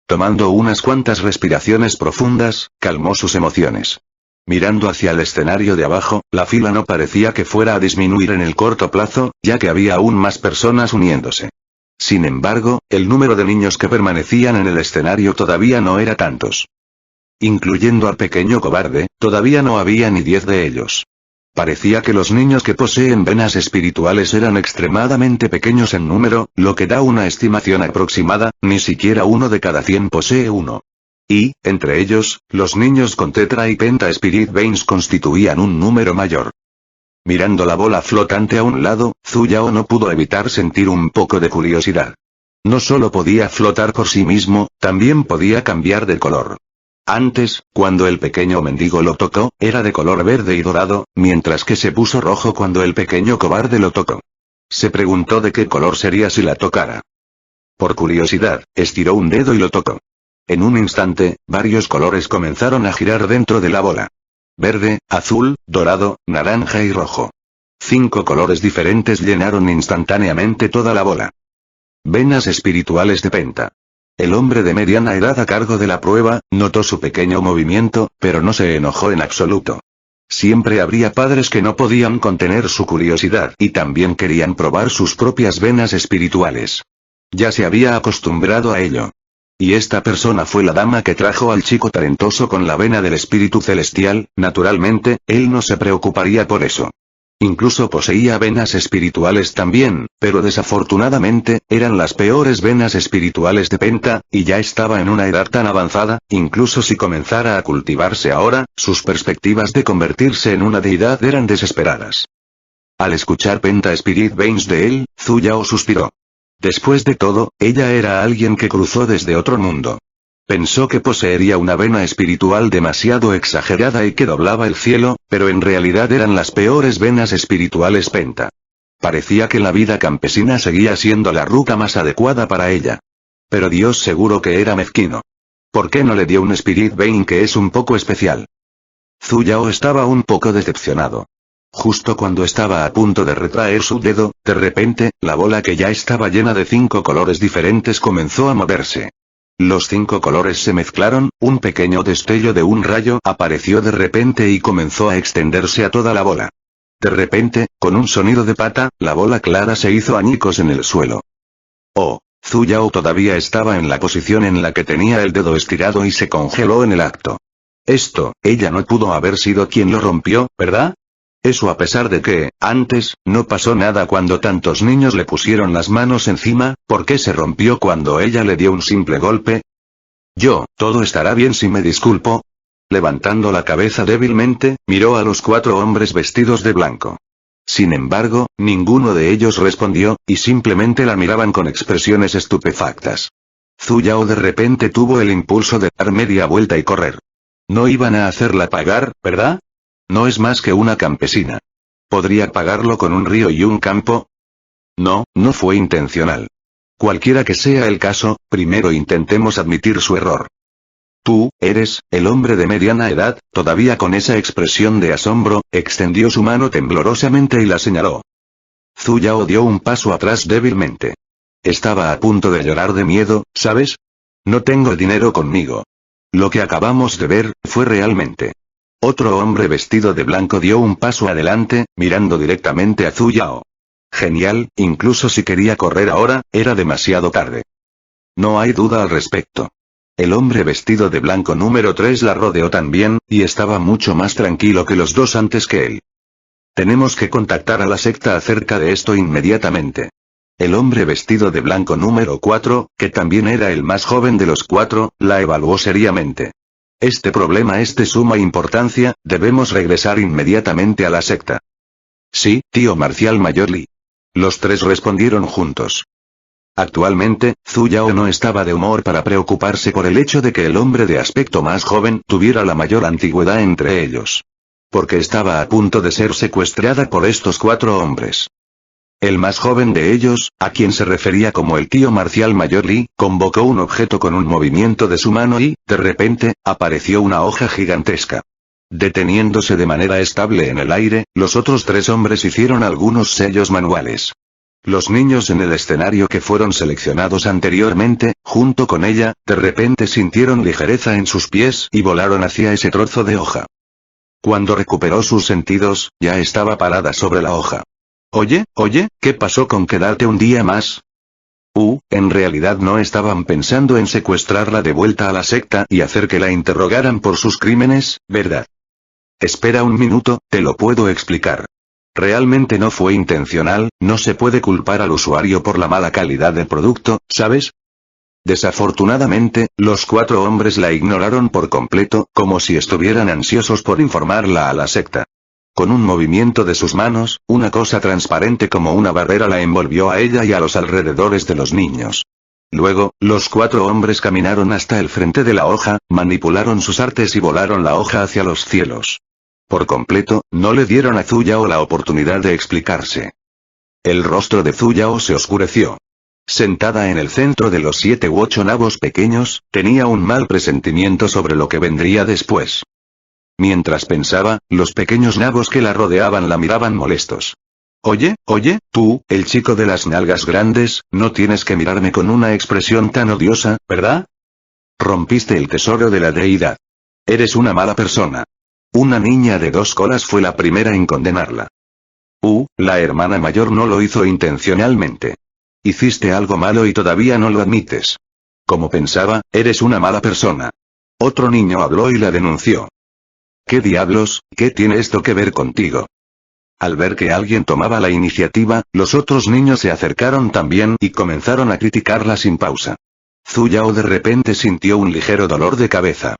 Tomando unas cuantas respiraciones profundas, calmó sus emociones. Mirando hacia el escenario de abajo, la fila no parecía que fuera a disminuir en el corto plazo, ya que había aún más personas uniéndose. Sin embargo, el número de niños que permanecían en el escenario todavía no era tantos. Incluyendo al pequeño cobarde, todavía no había ni 10 de ellos. Parecía que los niños que poseen venas espirituales eran extremadamente pequeños en número, lo que da una estimación aproximada, ni siquiera uno de cada 100 posee uno. Y, entre ellos, los niños con Tetra y Penta Spirit Veins constituían un número mayor. Mirando la bola flotante a un lado, Zhu Yao no pudo evitar sentir un poco de curiosidad. No solo podía flotar por sí mismo, también podía cambiar de color. Antes, cuando el pequeño mendigo lo tocó, era de color verde y dorado, mientras que se puso rojo cuando el pequeño cobarde lo tocó. Se preguntó de qué color sería si la tocara. Por curiosidad, estiró un dedo y lo tocó. En un instante, varios colores comenzaron a girar dentro de la bola. Verde, azul, dorado, naranja y rojo. 5 colores diferentes llenaron instantáneamente toda la bola. Venas espirituales de Penta. El hombre de mediana edad a cargo de la prueba, notó su pequeño movimiento, pero no se enojó en absoluto. Siempre habría padres que no podían contener su curiosidad y también querían probar sus propias venas espirituales. Ya se había acostumbrado a ello. Y esta persona fue la dama que trajo al chico talentoso con la vena del espíritu celestial, naturalmente, él no se preocuparía por eso. Incluso poseía venas espirituales también, pero desafortunadamente, eran las peores venas espirituales de Penta, y ya estaba en una edad tan avanzada, incluso si comenzara a cultivarse ahora, sus perspectivas de convertirse en una deidad eran desesperadas. Al escuchar Penta Spirit Veins de él, Zhu Yao suspiró. Después de todo, ella era alguien que cruzó desde otro mundo. Pensó que poseería una vena espiritual demasiado exagerada y que doblaba el cielo, pero en realidad eran las peores venas espirituales Penta. Parecía que la vida campesina seguía siendo la ruta más adecuada para ella. Pero Dios seguro que era mezquino. ¿Por qué no le dio un Spirit Vein que es un poco especial? Zhu Yao estaba un poco decepcionado. Justo cuando estaba a punto de retraer su dedo, de repente, la bola que ya estaba llena de 5 colores diferentes comenzó a moverse. Los 5 colores se mezclaron, un pequeño destello de un rayo apareció de repente y comenzó a extenderse a toda la bola. De repente, con un sonido de pata, la bola clara se hizo añicos en el suelo. Oh, Zhu Yao todavía estaba en la posición en la que tenía el dedo estirado y se congeló en el acto. Ella no pudo haber sido quien lo rompió, ¿verdad? Eso a pesar de que, antes, no pasó nada cuando tantos niños le pusieron las manos encima, ¿por qué se rompió cuando ella le dio un simple golpe? ¿Todo estará bien si me disculpo? Levantando la cabeza débilmente, miró a los 4 hombres vestidos de blanco. Sin embargo, ninguno de ellos respondió, y simplemente la miraban con expresiones estupefactas. Zhu Yao de repente tuvo el impulso de dar media vuelta y correr. No iban a hacerla pagar, ¿verdad? No es más que una campesina. ¿Podría pagarlo con un río y un campo? No fue intencional. Cualquiera que sea el caso, primero intentemos admitir su error. Tú, eres, el hombre de mediana edad, todavía con esa expresión de asombro, extendió su mano temblorosamente y la señaló. Zhu Yao dio un paso atrás débilmente. Estaba a punto de llorar de miedo, ¿sabes? No tengo dinero conmigo. Lo que acabamos de ver, fue realmente. Otro hombre vestido de blanco dio un paso adelante, mirando directamente a Zhu Yao. Genial, incluso si quería correr ahora, era demasiado tarde. No hay duda al respecto. El hombre vestido de blanco número 3 la rodeó también, y estaba mucho más tranquilo que los 2 antes que él. Tenemos que contactar a la secta acerca de esto inmediatamente. El hombre vestido de blanco número 4, que también era el más joven de los 4, la evaluó seriamente. Este problema es de suma importancia, debemos regresar inmediatamente a la secta. Sí, tío Marcial Mayor Lee. Los tres respondieron juntos. Actualmente, Zhu Yao no estaba de humor para preocuparse por el hecho de que el hombre de aspecto más joven tuviera la mayor antigüedad entre ellos. Porque estaba a punto de ser secuestrada por estos 4 hombres. El más joven de ellos, a quien se refería como el tío marcial mayor Li, convocó un objeto con un movimiento de su mano y, de repente, apareció una hoja gigantesca. Deteniéndose de manera estable en el aire, los otros 3 hombres hicieron algunos sellos manuales. Los niños en el escenario que fueron seleccionados anteriormente, junto con ella, de repente sintieron ligereza en sus pies y volaron hacia ese trozo de hoja. Cuando recuperó sus sentidos, ya estaba parada sobre la hoja. Oye, ¿qué pasó con quedarte un día más? En realidad no estaban pensando en secuestrarla de vuelta a la secta y hacer que la interrogaran por sus crímenes, ¿verdad? Espera un minuto, te lo puedo explicar. Realmente no fue intencional, no se puede culpar al usuario por la mala calidad del producto, ¿sabes? Desafortunadamente, los 4 hombres la ignoraron por completo, como si estuvieran ansiosos por informarla a la secta. Con un movimiento de sus manos, una cosa transparente como una barrera la envolvió a ella y a los alrededores de los niños. Luego, los 4 hombres caminaron hasta el frente de la hoja, manipularon sus artes y volaron la hoja hacia los cielos. Por completo, no le dieron a Zhu Yao la oportunidad de explicarse. El rostro de Zhu Yao se oscureció. Sentada en el centro de los 7 u 8 nabos pequeños, tenía un mal presentimiento sobre lo que vendría después. Mientras pensaba, los pequeños nabos que la rodeaban la miraban molestos. Oye, tú, el chico de las nalgas grandes, no tienes que mirarme con una expresión tan odiosa, ¿verdad? Rompiste el tesoro de la deidad. Eres una mala persona. Una niña de 2 colas fue la primera en condenarla. La hermana mayor no lo hizo intencionalmente. Hiciste algo malo y todavía no lo admites. Como pensaba, eres una mala persona. Otro niño habló y la denunció. ¿Qué diablos, qué tiene esto que ver contigo? Al ver que alguien tomaba la iniciativa, los otros niños se acercaron también y comenzaron a criticarla sin pausa. Zhu Yao de repente sintió un ligero dolor de cabeza.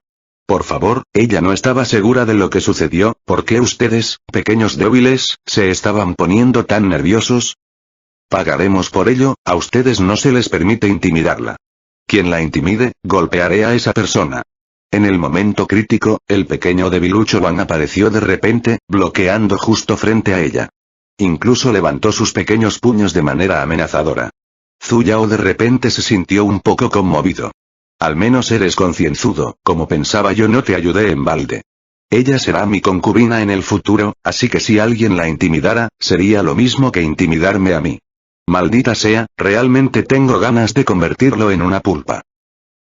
Por favor, ella no estaba segura de lo que sucedió, ¿por qué ustedes, pequeños débiles, se estaban poniendo tan nerviosos? Pagaremos por ello, a ustedes no se les permite intimidarla. Quien la intimide, golpearé a esa persona. En el momento crítico, el pequeño debilucho Wang apareció de repente, bloqueando justo frente a ella. Incluso levantó sus pequeños puños de manera amenazadora. Zhu Yao de repente se sintió un poco conmovido. Al menos eres concienzudo, como pensaba yo no te ayudé en balde. Ella será mi concubina en el futuro, así que si alguien la intimidara, sería lo mismo que intimidarme a mí. Maldita sea, realmente tengo ganas de convertirlo en una pulpa.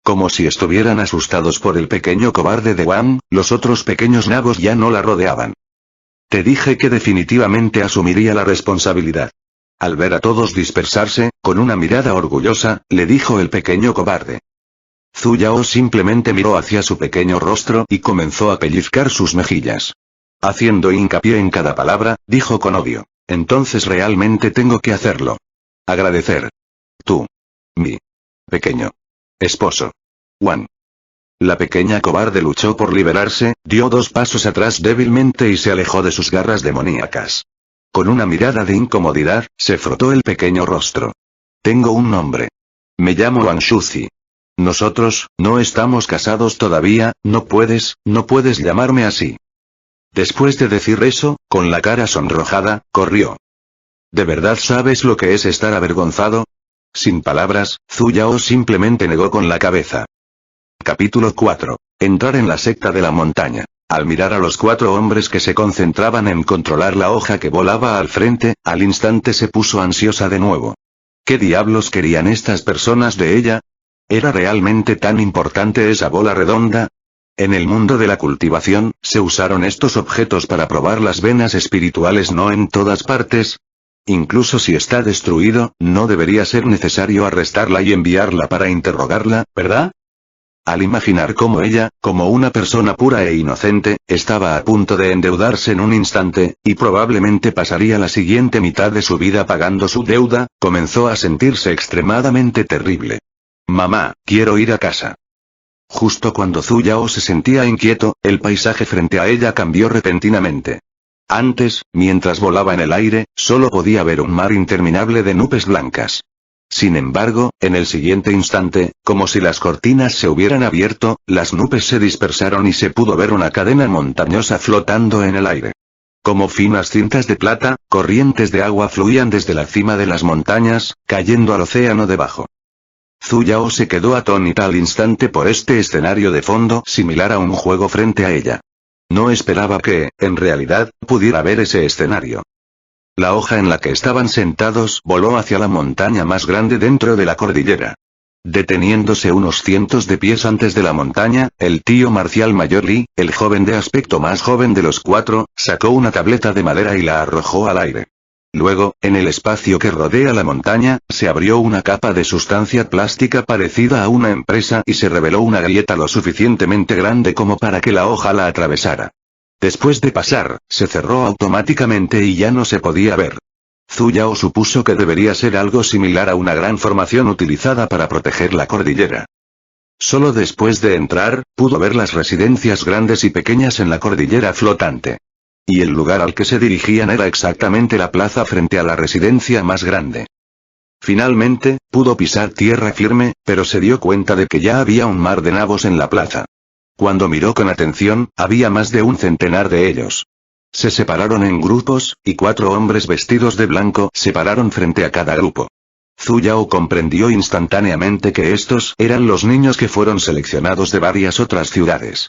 Como si estuvieran asustados por el pequeño cobarde de Wang, los otros pequeños nabos ya no la rodeaban. Te dije que definitivamente asumiría la responsabilidad. Al ver a todos dispersarse, con una mirada orgullosa, le dijo el pequeño cobarde. Zhu Yao simplemente miró hacia su pequeño rostro y comenzó a pellizcar sus mejillas. Haciendo hincapié en cada palabra, dijo con odio. Entonces realmente tengo que hacerlo. Agradecer. Tú. Mi pequeño esposo. Wang. La pequeña cobarde luchó por liberarse, dio 2 pasos atrás débilmente y se alejó de sus garras demoníacas. Con una mirada de incomodidad, se frotó el pequeño rostro. Tengo un nombre. Me llamo Wang Shuzi. Nosotros, no estamos casados todavía, no puedes llamarme así. Después de decir eso, con la cara sonrojada, corrió. ¿De verdad sabes lo que es estar avergonzado? Sin palabras, Zhu Yao simplemente negó con la cabeza. Capítulo 4. Entrar en la secta de la montaña. Al mirar a los 4 hombres que se concentraban en controlar la hoja que volaba al frente, al instante se puso ansiosa de nuevo. ¿Qué diablos querían estas personas de ella? ¿Era realmente tan importante esa bola redonda? En el mundo de la cultivación, se usaron estos objetos para probar las venas espirituales no en todas partes. Incluso si está destruido, no debería ser necesario arrestarla y enviarla para interrogarla, ¿verdad? Al imaginar cómo ella, como una persona pura e inocente, estaba a punto de endeudarse en un instante, y probablemente pasaría la siguiente mitad de su vida pagando su deuda, comenzó a sentirse extremadamente terrible. Mamá, quiero ir a casa. Justo cuando Zhu Yao se sentía inquieto, el paisaje frente a ella cambió repentinamente. Antes, mientras volaba en el aire, solo podía ver un mar interminable de nubes blancas. Sin embargo, en el siguiente instante, como si las cortinas se hubieran abierto, las nubes se dispersaron y se pudo ver una cadena montañosa flotando en el aire. Como finas cintas de plata, corrientes de agua fluían desde la cima de las montañas, cayendo al océano debajo. Zhu Yao se quedó atónita al instante por este escenario de fondo similar a un juego frente a ella. No esperaba que, en realidad, pudiera ver ese escenario. La hoja en la que estaban sentados voló hacia la montaña más grande dentro de la cordillera. Deteniéndose unos cientos de pies antes de la montaña, el tío marcial mayor Li, el joven de aspecto más joven de los cuatro, sacó una tableta de madera y la arrojó al aire. Luego, en el espacio que rodea la montaña, se abrió una capa de sustancia plástica parecida a una empresa y se reveló una grieta lo suficientemente grande como para que la hoja la atravesara. Después de pasar, se cerró automáticamente y ya no se podía ver. Zhu Yao supuso que debería ser algo similar a una gran formación utilizada para proteger la cordillera. Solo después de entrar, pudo ver las residencias grandes y pequeñas en la cordillera flotante. Y el lugar al que se dirigían era exactamente la plaza frente a la residencia más grande. Finalmente, pudo pisar tierra firme, pero se dio cuenta de que ya había un mar de nabos en la plaza. Cuando miró con atención, había más de un centenar de ellos. Se separaron en grupos, y 4 hombres vestidos de blanco se pararon frente a cada grupo. Zhu Yao comprendió instantáneamente que estos eran los niños que fueron seleccionados de varias otras ciudades.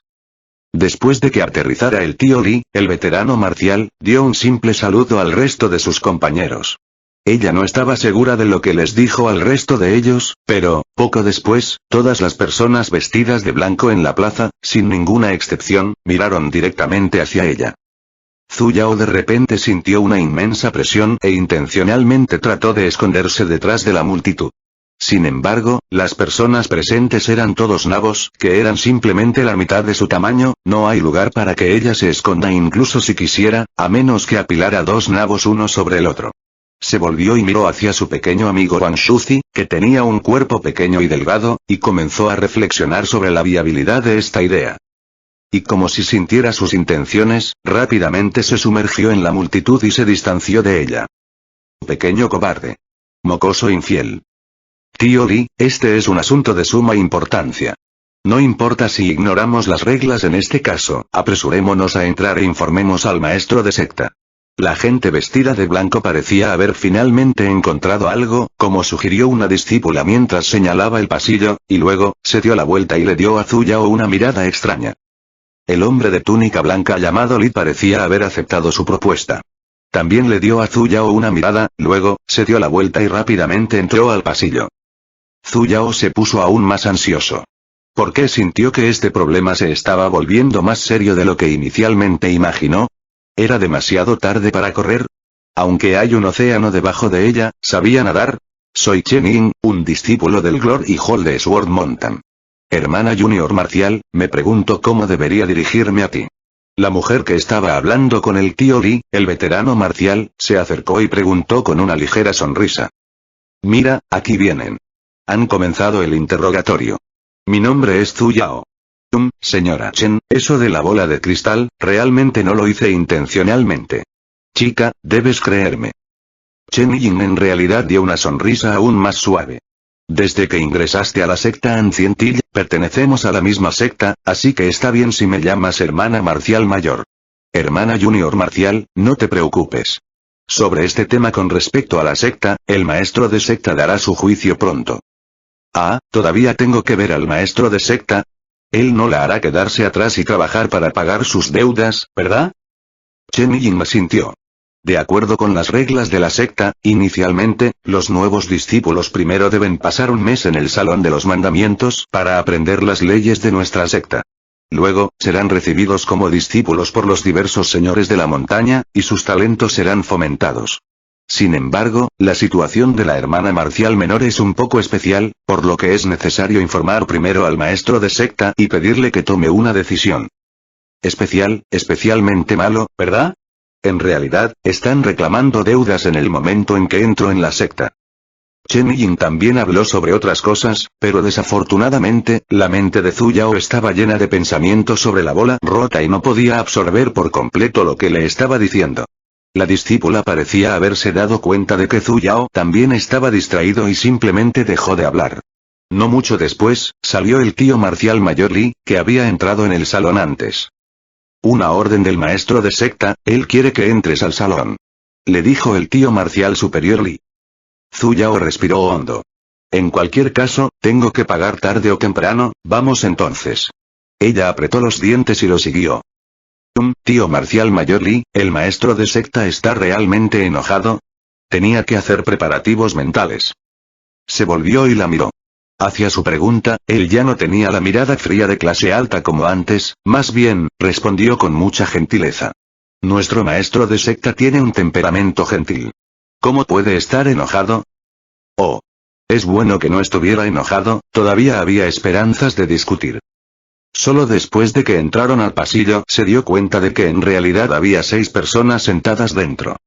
Después de que aterrizara el tío Li, el veterano marcial, dio un simple saludo al resto de sus compañeros. Ella no estaba segura de lo que les dijo al resto de ellos, pero, poco después, todas las personas vestidas de blanco en la plaza, sin ninguna excepción, miraron directamente hacia ella. Zhu Yao de repente sintió una inmensa presión e intencionalmente trató de esconderse detrás de la multitud. Sin embargo, las personas presentes eran todos nabos, que eran simplemente la mitad de su tamaño, no hay lugar para que ella se esconda incluso si quisiera, a menos que apilara 2 nabos uno sobre el otro. Se volvió y miró hacia su pequeño amigo Wang Shuzi, que tenía un cuerpo pequeño y delgado, y comenzó a reflexionar sobre la viabilidad de esta idea. Y como si sintiera sus intenciones, rápidamente se sumergió en la multitud y se distanció de ella. Pequeño cobarde. Mocoso infiel. Tío Li, este es un asunto de suma importancia. No importa si ignoramos las reglas en este caso, apresurémonos a entrar e informemos al maestro de secta. La gente vestida de blanco parecía haber finalmente encontrado algo, como sugirió una discípula mientras señalaba el pasillo, y luego, se dio la vuelta y le dio a Zhu Yao una mirada extraña. El hombre de túnica blanca llamado Li parecía haber aceptado su propuesta. También le dio a Zhu Yao una mirada, luego, se dio la vuelta y rápidamente entró al pasillo. Zhu Yao se puso aún más ansioso. ¿Por qué sintió que este problema se estaba volviendo más serio de lo que inicialmente imaginó? ¿Era demasiado tarde para correr? Aunque hay un océano debajo de ella, ¿sabía nadar? Soy Chen Ying, un discípulo del Glory Hall de Sword Mountain. Hermana Junior Marcial, me pregunto cómo debería dirigirme a ti. La mujer que estaba hablando con el tío Li, el veterano marcial, se acercó y preguntó con una ligera sonrisa. Mira, aquí vienen. Han comenzado el interrogatorio. Mi nombre es Zhu Yao. Señora Chen, eso de la bola de cristal, realmente no lo hice intencionalmente. Chica, debes creerme. Chen Ying en realidad dio una sonrisa aún más suave. Desde que ingresaste a la secta Ancient Hill, pertenecemos a la misma secta, así que está bien si me llamas hermana marcial mayor. Hermana junior marcial, no te preocupes. Sobre este tema con respecto a la secta, el maestro de secta dará su juicio pronto. Ah, todavía tengo que ver al maestro de secta. Él no la hará quedarse atrás y trabajar para pagar sus deudas, ¿verdad? Chen Ying asintió. De acuerdo con las reglas de la secta, inicialmente, los nuevos discípulos primero deben pasar un mes en el Salón de los Mandamientos para aprender las leyes de nuestra secta. Luego, serán recibidos como discípulos por los diversos señores de la montaña, y sus talentos serán fomentados. Sin embargo, la situación de la hermana marcial menor es un poco especial, por lo que es necesario informar primero al maestro de secta y pedirle que tome una decisión. Especialmente malo, ¿verdad? En realidad, están reclamando deudas en el momento en que entro en la secta. Chen Yin también habló sobre otras cosas, pero desafortunadamente, la mente de Zhu Yao estaba llena de pensamientos sobre la bola rota y no podía absorber por completo lo que le estaba diciendo. La discípula parecía haberse dado cuenta de que Zhu Yao también estaba distraído y simplemente dejó de hablar. No mucho después, salió el tío marcial mayor Li, que había entrado en el salón antes. Una orden del maestro de secta, él quiere que entres al salón. Le dijo el tío marcial superior Li. Zhu Yao respiró hondo. En cualquier caso, tengo que pagar tarde o temprano, vamos entonces. Ella apretó los dientes y lo siguió. Tío marcial mayor Li, ¿el maestro de secta está realmente enojado? Tenía que hacer preparativos mentales. Se volvió y la miró. Hacia su pregunta, él ya no tenía la mirada fría de clase alta como antes, más bien, respondió con mucha gentileza. Nuestro maestro de secta tiene un temperamento gentil. ¿Cómo puede estar enojado? Oh. Es bueno que no estuviera enojado, todavía había esperanzas de discutir. Solo después de que entraron al pasillo se dio cuenta de que en realidad había 6 personas sentadas dentro.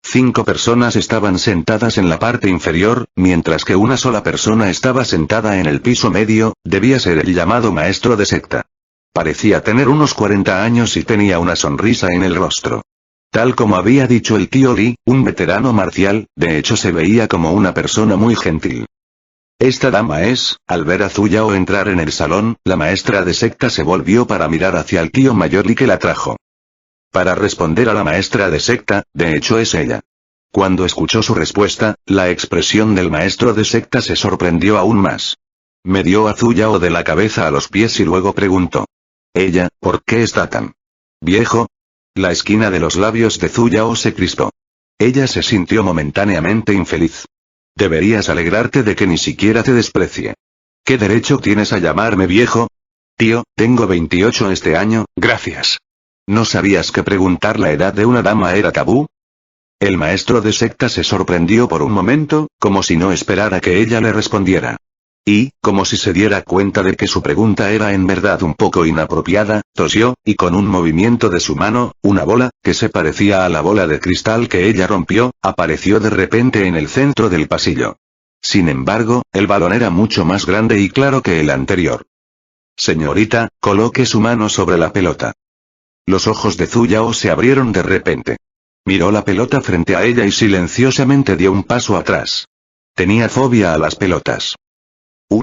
5 personas estaban sentadas en la parte inferior, mientras que una sola persona estaba sentada en el piso medio, debía ser el llamado maestro de secta. Parecía tener unos 40 años y tenía una sonrisa en el rostro. Tal como había dicho el tío Li, un veterano marcial, de hecho se veía como una persona muy gentil. Esta dama es, al ver a Zhu Yao entrar en el salón, la maestra de secta se volvió para mirar hacia el tío mayor Li que la trajo. Para responder a la maestra de secta, de hecho es ella. Cuando escuchó su respuesta, la expresión del maestro de secta se sorprendió aún más. Medió a Zhu Yao de la cabeza a los pies y luego preguntó. Ella, ¿por qué está tan viejo? La esquina de los labios de Zhu Yao se crispó. Ella se sintió momentáneamente infeliz. Deberías alegrarte de que ni siquiera te desprecie. ¿Qué derecho tienes a llamarme viejo? Tío, tengo 28 este año, gracias. ¿No sabías que preguntar la edad de una dama era tabú? El maestro de secta se sorprendió por un momento, como si no esperara que ella le respondiera. Y, como si se diera cuenta de que su pregunta era en verdad un poco inapropiada, tosió, y con un movimiento de su mano, una bola, que se parecía a la bola de cristal que ella rompió, apareció de repente en el centro del pasillo. Sin embargo, el balón era mucho más grande y claro que el anterior. Señorita, coloque su mano sobre la pelota. Los ojos de Zhu Yao se abrieron de repente. Miró la pelota frente a ella y silenciosamente dio un paso atrás. Tenía fobia a las pelotas.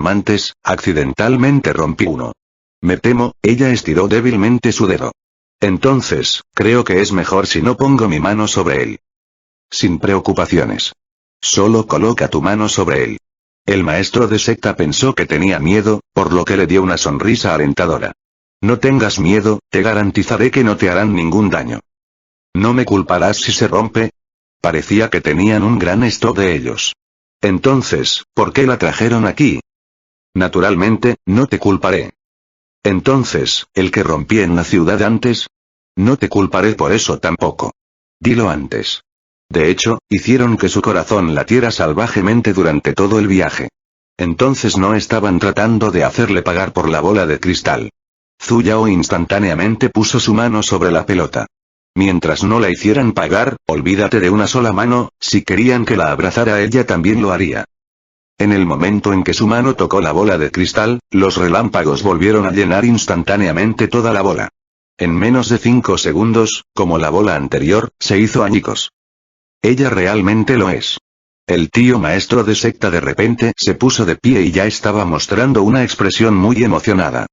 Antes, accidentalmente rompí uno. Me temo, ella estiró débilmente su dedo. Entonces, creo que es mejor si no pongo mi mano sobre él. Sin preocupaciones. Solo coloca tu mano sobre él. El maestro de secta pensó que tenía miedo, por lo que le dio una sonrisa alentadora. No tengas miedo, te garantizaré que no te harán ningún daño. ¿No me culparás si se rompe? Parecía que tenían un gran stock de ellos. Entonces, ¿por qué la trajeron aquí? Naturalmente, no te culparé. Entonces, ¿el que rompí en la ciudad antes? No te culparé por eso tampoco. Dilo antes. De hecho, hicieron que su corazón latiera salvajemente durante todo el viaje. Entonces no estaban tratando de hacerle pagar por la bola de cristal. Zhu Yao instantáneamente puso su mano sobre la pelota. Mientras no la hicieran pagar, olvídate de una sola mano, si querían que la abrazara ella también lo haría. En el momento en que su mano tocó la bola de cristal, los relámpagos volvieron a llenar instantáneamente toda la bola. En menos de 5 segundos, como la bola anterior, se hizo añicos. Ella realmente lo es. El tío maestro de secta de repente se puso de pie y ya estaba mostrando una expresión muy emocionada.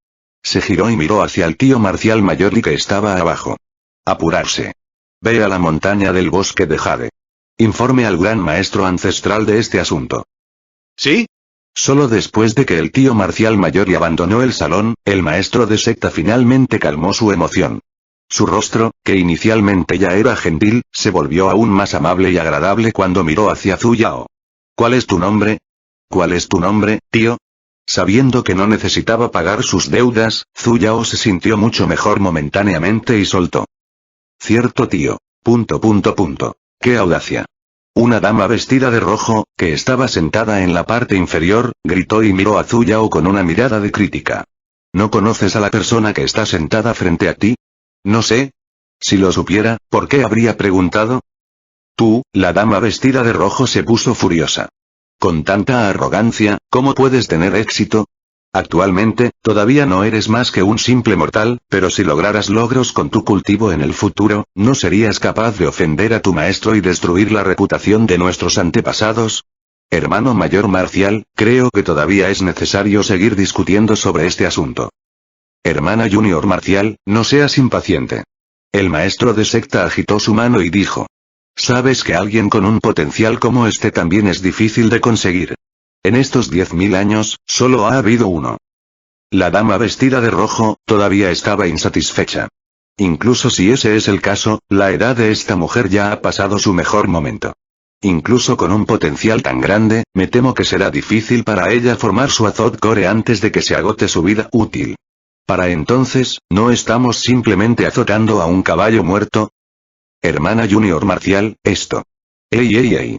Se giró y miró hacia el tío marcial mayor y que estaba abajo. Apurarse. Ve a la montaña del bosque de Jade. Informe al gran maestro ancestral de este asunto. ¿Sí? Solo después de que el tío marcial mayor abandonó el salón, el maestro de secta finalmente calmó su emoción. Su rostro, que inicialmente ya era gentil, se volvió aún más amable y agradable cuando miró hacia Zhu Yao. ¿Cuál es tu nombre? ¿Cuál es tu nombre, tío? Sabiendo que no necesitaba pagar sus deudas, Zhu Yao se sintió mucho mejor momentáneamente y soltó. Cierto tío. ... ¡Qué audacia! Una dama vestida de rojo, que estaba sentada en la parte inferior, gritó y miró a Zhu Yao con una mirada de crítica. ¿No conoces a la persona que está sentada frente a ti? No sé. Si lo supiera, ¿por qué habría preguntado? Tú, la dama vestida de rojo se puso furiosa. Con tanta arrogancia, ¿cómo puedes tener éxito? Actualmente, todavía no eres más que un simple mortal, pero si lograras logros con tu cultivo en el futuro, ¿no serías capaz de ofender a tu maestro y destruir la reputación de nuestros antepasados? Hermano mayor Marcial, creo que todavía es necesario seguir discutiendo sobre este asunto. Hermana Junior Marcial, no seas impaciente. El maestro de secta agitó su mano y dijo. Sabes que alguien con un potencial como este también es difícil de conseguir. En estos 10.000 años, solo ha habido uno. La dama vestida de rojo, todavía estaba insatisfecha. Incluso si ese es el caso, la edad de esta mujer ya ha pasado su mejor momento. Incluso con un potencial tan grande, me temo que será difícil para ella formar su Azot Core antes de que se agote su vida útil. Para entonces, ¿no estamos simplemente azotando a un caballo muerto? Hermana Junior Marcial, esto. Ey.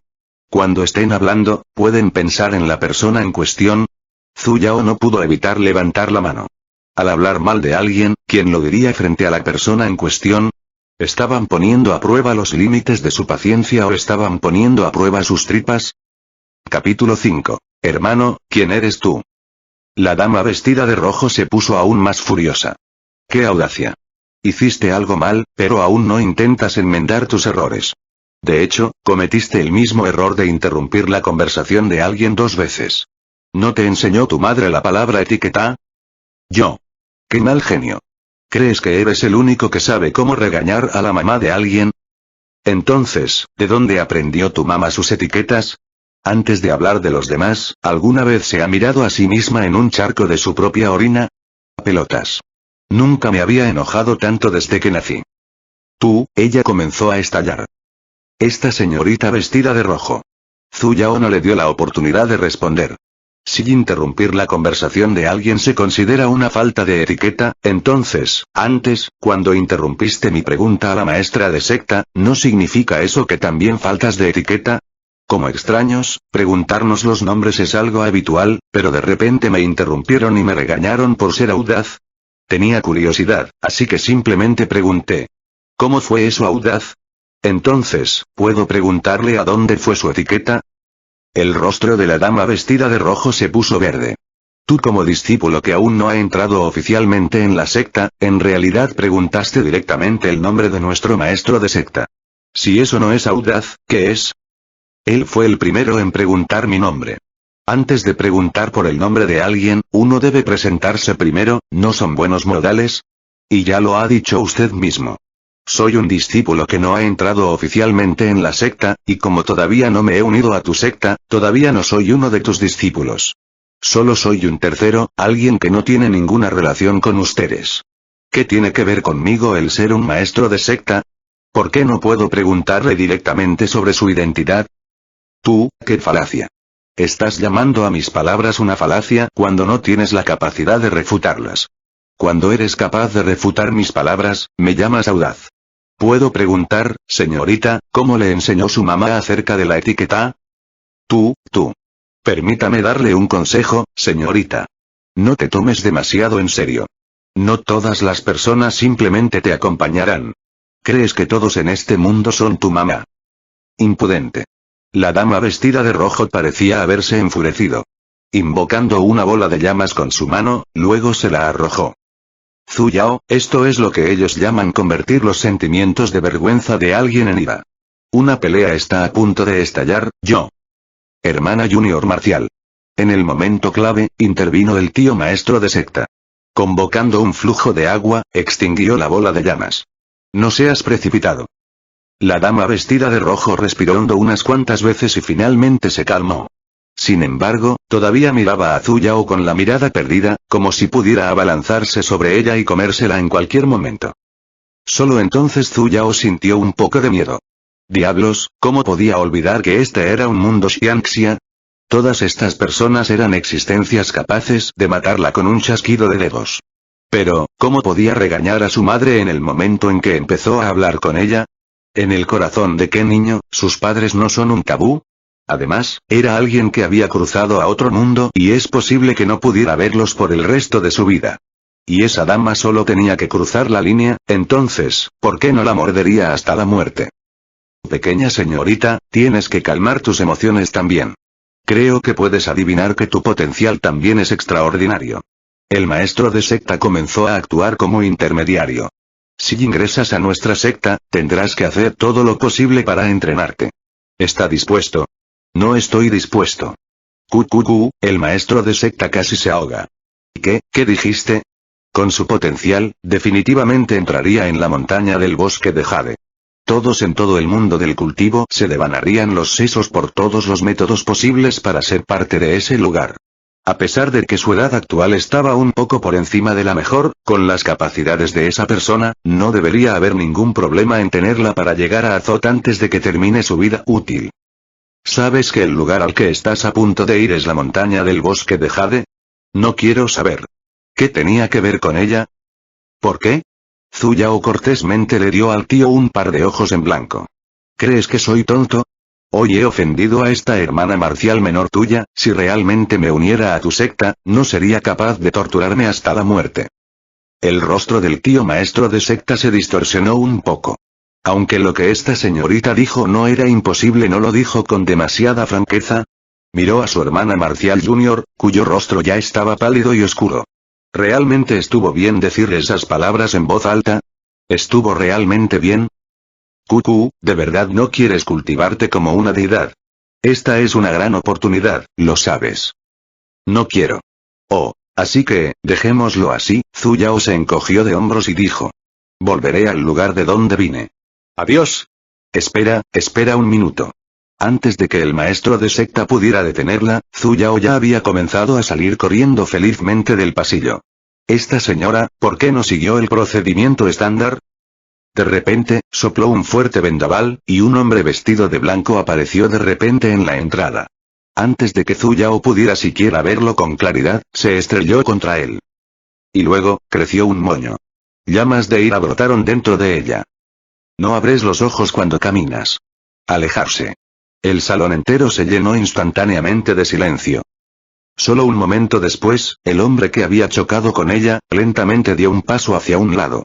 Cuando estén hablando, ¿pueden pensar en la persona en cuestión? Zhu Yao no pudo evitar levantar la mano. Al hablar mal de alguien, ¿quién lo diría frente a la persona en cuestión? ¿Estaban poniendo a prueba los límites de su paciencia o estaban poniendo a prueba sus tripas? Capítulo 5. Hermano, ¿quién eres tú? La dama vestida de rojo se puso aún más furiosa. ¡Qué audacia! Hiciste algo mal, pero aún no intentas enmendar tus errores. De hecho, cometiste el mismo error de interrumpir la conversación de alguien 2 veces. ¿No te enseñó tu madre la palabra etiqueta? Yo. ¡Qué mal genio! ¿Crees que eres el único que sabe cómo regañar a la mamá de alguien? Entonces, ¿de dónde aprendió tu mamá sus etiquetas? Antes de hablar de los demás, ¿alguna vez se ha mirado a sí misma en un charco de su propia orina? Pelotas. Nunca me había enojado tanto desde que nací. Ella comenzó a estallar. Esta señorita vestida de rojo. Zhu Yao no le dio la oportunidad de responder. Si interrumpir la conversación de alguien se considera una falta de etiqueta, entonces, antes, cuando interrumpiste mi pregunta a la maestra de secta, ¿no significa eso que también faltas de etiqueta? Como extraños, preguntarnos los nombres es algo habitual, pero de repente me interrumpieron y me regañaron por ser audaz. Tenía curiosidad, así que simplemente pregunté. ¿Cómo fue eso audaz? Entonces, ¿puedo preguntarle a dónde fue su etiqueta? El rostro de la dama vestida de rojo se puso verde. Tú como discípulo que aún no ha entrado oficialmente en la secta, en realidad preguntaste directamente el nombre de nuestro maestro de secta. Si eso no es audaz, ¿qué es? Él fue el primero en preguntar mi nombre. Antes de preguntar por el nombre de alguien, uno debe presentarse primero, ¿no son buenos modales? Y ya lo ha dicho usted mismo. Soy un discípulo que no ha entrado oficialmente en la secta, y como todavía no me he unido a tu secta, todavía no soy uno de tus discípulos. Solo soy un tercero, alguien que no tiene ninguna relación con ustedes. ¿Qué tiene que ver conmigo el ser un maestro de secta? ¿Por qué no puedo preguntarle directamente sobre su identidad? ¡Qué falacia! Estás llamando a mis palabras una falacia cuando no tienes la capacidad de refutarlas. Cuando eres capaz de refutar mis palabras, me llamas audaz. ¿Puedo preguntar, señorita, cómo le enseñó su mamá acerca de la etiqueta? Permítame darle un consejo, señorita. No te tomes demasiado en serio. No todas las personas simplemente te acompañarán. ¿Crees que todos en este mundo son tu mamá? Impudente. La dama vestida de rojo parecía haberse enfurecido. Invocando una bola de llamas con su mano, luego se la arrojó. Zhu Yao, esto es lo que ellos llaman convertir los sentimientos de vergüenza de alguien en ira. Una pelea está a punto de estallar, yo. Hermana Junior Marcial. En el momento clave, intervino el tío maestro de secta. Convocando un flujo de agua, extinguió la bola de llamas. No seas precipitado. La dama vestida de rojo respiró hondo unas cuantas veces y finalmente se calmó. Sin embargo, todavía miraba a Zhu Yao con la mirada perdida, como si pudiera abalanzarse sobre ella y comérsela en cualquier momento. Solo entonces Zhu Yao sintió un poco de miedo. Diablos, ¿cómo podía olvidar que este era un mundo Xianxia? Todas estas personas eran existencias capaces de matarla con un chasquido de dedos. Pero, ¿cómo podía regañar a su madre en el momento en que empezó a hablar con ella? ¿En el corazón de qué niño, sus padres no son un tabú? Además, era alguien que había cruzado a otro mundo y es posible que no pudiera verlos por el resto de su vida. Y esa dama solo tenía que cruzar la línea, entonces, ¿por qué no la mordería hasta la muerte? Pequeña señorita, tienes que calmar tus emociones también. Creo que puedes adivinar que tu potencial también es extraordinario. El maestro de secta comenzó a actuar como intermediario. Si ingresas a nuestra secta, tendrás que hacer todo lo posible para entrenarte. ¿Está dispuesto? No estoy dispuesto. El maestro de secta casi se ahoga. ¿Qué dijiste? Con su potencial, definitivamente entraría en la montaña del bosque de Jade. Todos en todo el mundo del cultivo se devanarían los sesos por todos los métodos posibles para ser parte de ese lugar. A pesar de que su edad actual estaba un poco por encima de la mejor, con las capacidades de esa persona, no debería haber ningún problema en tenerla para llegar a Azot antes de que termine su vida útil. ¿Sabes que el lugar al que estás a punto de ir es la montaña del bosque de Jade? No quiero saber. ¿Qué tenía que ver con ella? ¿Por qué? Zhu Yao cortésmente le dio al tío un par de ojos en blanco. ¿Crees que soy tonto? Hoy he ofendido a esta hermana marcial menor tuya, si realmente me uniera a tu secta, no sería capaz de torturarme hasta la muerte. El rostro del tío maestro de secta se distorsionó un poco. Aunque lo que esta señorita dijo no era imposible, no lo dijo con demasiada franqueza. Miró a su hermana marcial junior, cuyo rostro ya estaba pálido y oscuro. ¿Realmente estuvo bien decir esas palabras en voz alta? ¿Estuvo realmente bien? ¿De verdad no quieres cultivarte como una deidad? Esta es una gran oportunidad, lo sabes. No quiero. Oh, así que, dejémoslo así. Zhu Yao se encogió de hombros y dijo. Volveré al lugar de donde vine. Adiós. Espera un minuto. Antes de que el maestro de secta pudiera detenerla, Zhu Yao ya había comenzado a salir corriendo felizmente del pasillo. Esta señora, ¿por qué no siguió el procedimiento estándar? De repente, sopló un fuerte vendaval, y un hombre vestido de blanco apareció de repente en la entrada. Antes de que Zhu Yao pudiera siquiera verlo con claridad, se estrelló contra él. Y luego, creció un moño. Llamas de ira brotaron dentro de ella. No abres los ojos cuando caminas. Alejarse. El salón entero se llenó instantáneamente de silencio. Solo un momento después, el hombre que había chocado con ella, lentamente dio un paso hacia un lado.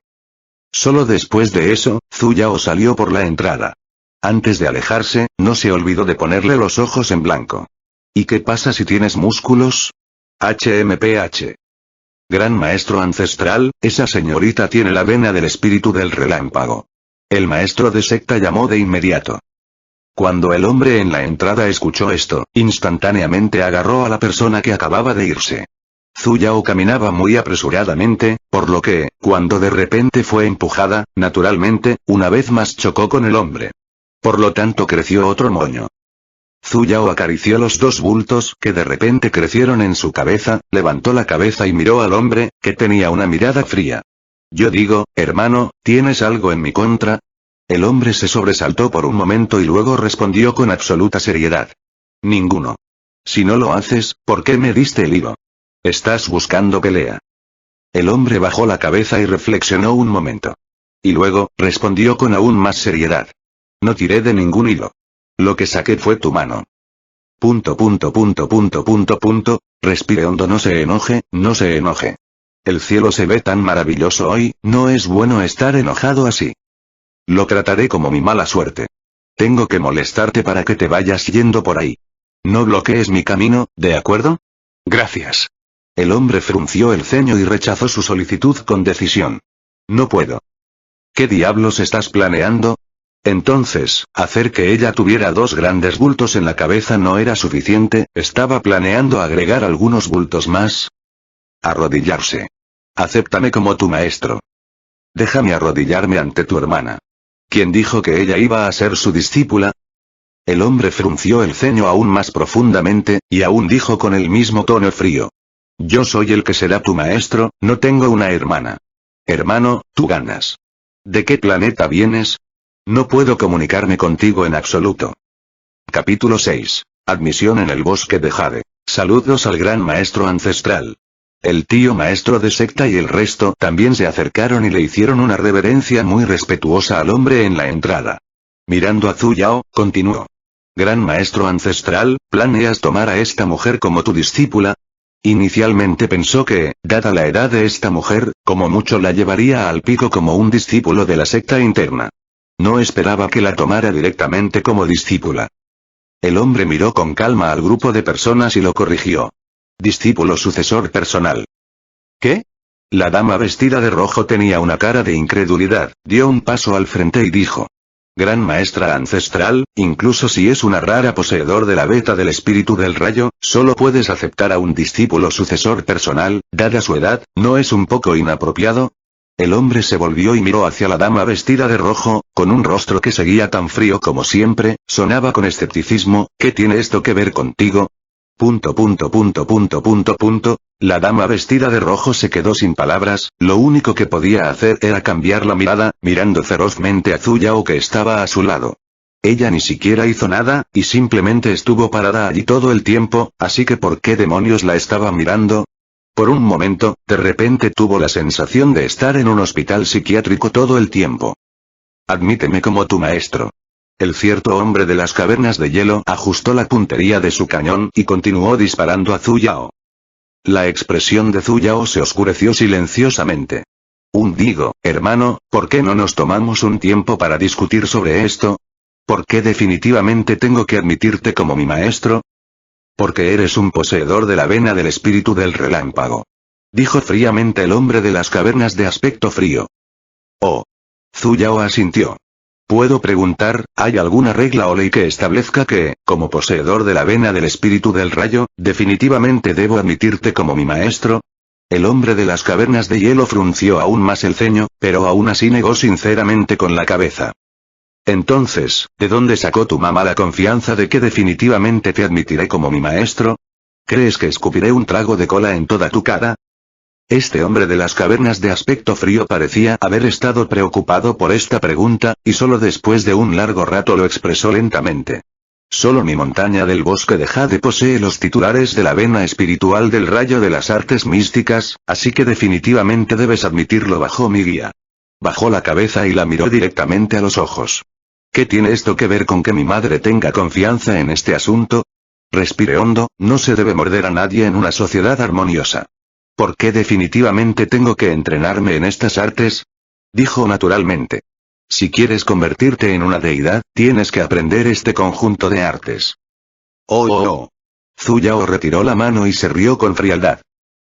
Solo después de eso, Zhu Yao salió por la entrada. Antes de alejarse, no se olvidó de ponerle los ojos en blanco. ¿Y qué pasa si tienes músculos? HMPH. Gran maestro ancestral, esa señorita tiene la vena del espíritu del relámpago. El maestro de secta llamó de inmediato. Cuando el hombre en la entrada escuchó esto, instantáneamente agarró a la persona que acababa de irse. Zhu Yao caminaba muy apresuradamente, por lo que, cuando de repente fue empujada, naturalmente, una vez más chocó con el hombre. Por lo tanto creció otro moño. Zhu Yao acarició los dos bultos que de repente crecieron en su cabeza, levantó la cabeza y miró al hombre, que tenía una mirada fría. Yo digo, hermano, ¿tienes algo en mi contra? El hombre se sobresaltó por un momento y luego respondió con absoluta seriedad. Ninguno. Si no lo haces, ¿por qué me diste el hilo? ¿Estás buscando pelea? El hombre bajó la cabeza y reflexionó un momento. Y luego, respondió con aún más seriedad. No tiré de ningún hilo. Lo que saqué fue tu mano. Respire hondo, no se enoje, no se enoje. El cielo se ve tan maravilloso hoy, no es bueno estar enojado así. Lo trataré como mi mala suerte. Tengo que molestarte para que te vayas yendo por ahí. No bloquees mi camino, ¿de acuerdo? Gracias. El hombre frunció el ceño y rechazó su solicitud con decisión. No puedo. ¿Qué diablos estás planeando? Entonces, hacer que ella tuviera dos grandes bultos en la cabeza no era suficiente, ¿estaba planeando agregar algunos bultos más? Arrodillarse. Acéptame como tu maestro. Déjame arrodillarme ante tu hermana. ¿Quién dijo que ella iba a ser su discípula? El hombre frunció el ceño aún más profundamente, y aún dijo con el mismo tono frío. Yo soy el que será tu maestro, no tengo una hermana. Hermano, tú ganas. ¿De qué planeta vienes? No puedo comunicarme contigo en absoluto. Capítulo 6. Admisión en el bosque de Jade. Saludos al gran maestro ancestral. El tío maestro de secta y el resto también se acercaron y le hicieron una reverencia muy respetuosa al hombre en la entrada. Mirando a Zhu Yao, continuó. Gran maestro ancestral, ¿planeas tomar a esta mujer como tu discípula? Inicialmente pensó que, dada la edad de esta mujer, como mucho la llevaría al pico como un discípulo de la secta interna. No esperaba que la tomara directamente como discípula. El hombre miró con calma al grupo de personas y lo corrigió. Discípulo sucesor personal. ¿Qué? La dama vestida de rojo tenía una cara de incredulidad, dio un paso al frente y dijo. Gran maestra ancestral, incluso si es una rara poseedor de la beta del espíritu del rayo, solo puedes aceptar a un discípulo sucesor personal, dada su edad, ¿no es un poco inapropiado? El hombre se volvió y miró hacia la dama vestida de rojo, con un rostro que seguía tan frío como siempre, sonaba con escepticismo, ¿qué tiene esto que ver contigo? La dama vestida de rojo se quedó sin palabras, lo único que podía hacer era cambiar la mirada, mirando ferozmente a Zhu Yao que estaba a su lado. Ella ni siquiera hizo nada, y simplemente estuvo parada allí todo el tiempo, así que ¿por qué demonios la estaba mirando? Por un momento, de repente tuvo la sensación de estar en un hospital psiquiátrico todo el tiempo. Admíteme como tu maestro. El cierto hombre de las cavernas de hielo ajustó la puntería de su cañón y continuó disparando a Zhu Yao. La expresión de Zhu Yao se oscureció silenciosamente. Digo, hermano, ¿por qué no nos tomamos un tiempo para discutir sobre esto? ¿Por qué definitivamente tengo que admitirte como mi maestro? Porque eres un poseedor de la vena del espíritu del relámpago. Dijo fríamente el hombre de las cavernas de aspecto frío. Oh. Zhu Yao asintió. Puedo preguntar, ¿hay alguna regla o ley que establezca que, como poseedor de la vena del espíritu del rayo, definitivamente debo admitirte como mi maestro? El hombre de las cavernas de hielo frunció aún más el ceño, pero aún así negó sinceramente con la cabeza. Entonces, ¿de dónde sacó tu mamá la confianza de que definitivamente te admitiré como mi maestro? ¿Crees que escupiré un trago de cola en toda tu cara? Este hombre de las cavernas de aspecto frío parecía haber estado preocupado por esta pregunta, y solo después de un largo rato lo expresó lentamente. Solo mi montaña del bosque de Jade posee los titulares de la vena espiritual del rayo de las artes místicas, así que definitivamente debes admitirlo bajo mi guía. Bajó la cabeza y la miró directamente a los ojos. ¿Qué tiene esto que ver con que mi madre tenga confianza en este asunto? Respire hondo, no se debe morder a nadie en una sociedad armoniosa. ¿Por qué definitivamente tengo que entrenarme en estas artes? Dijo naturalmente. Si quieres convertirte en una deidad, tienes que aprender este conjunto de artes. Oh. Zhu Yao retiró la mano y se rió con frialdad.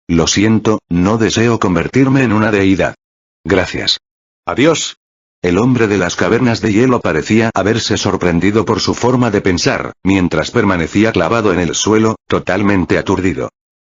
Lo siento, no deseo convertirme en una deidad. Gracias. Adiós. El hombre de las cavernas de hielo parecía haberse sorprendido por su forma de pensar, mientras permanecía clavado en el suelo, totalmente aturdido.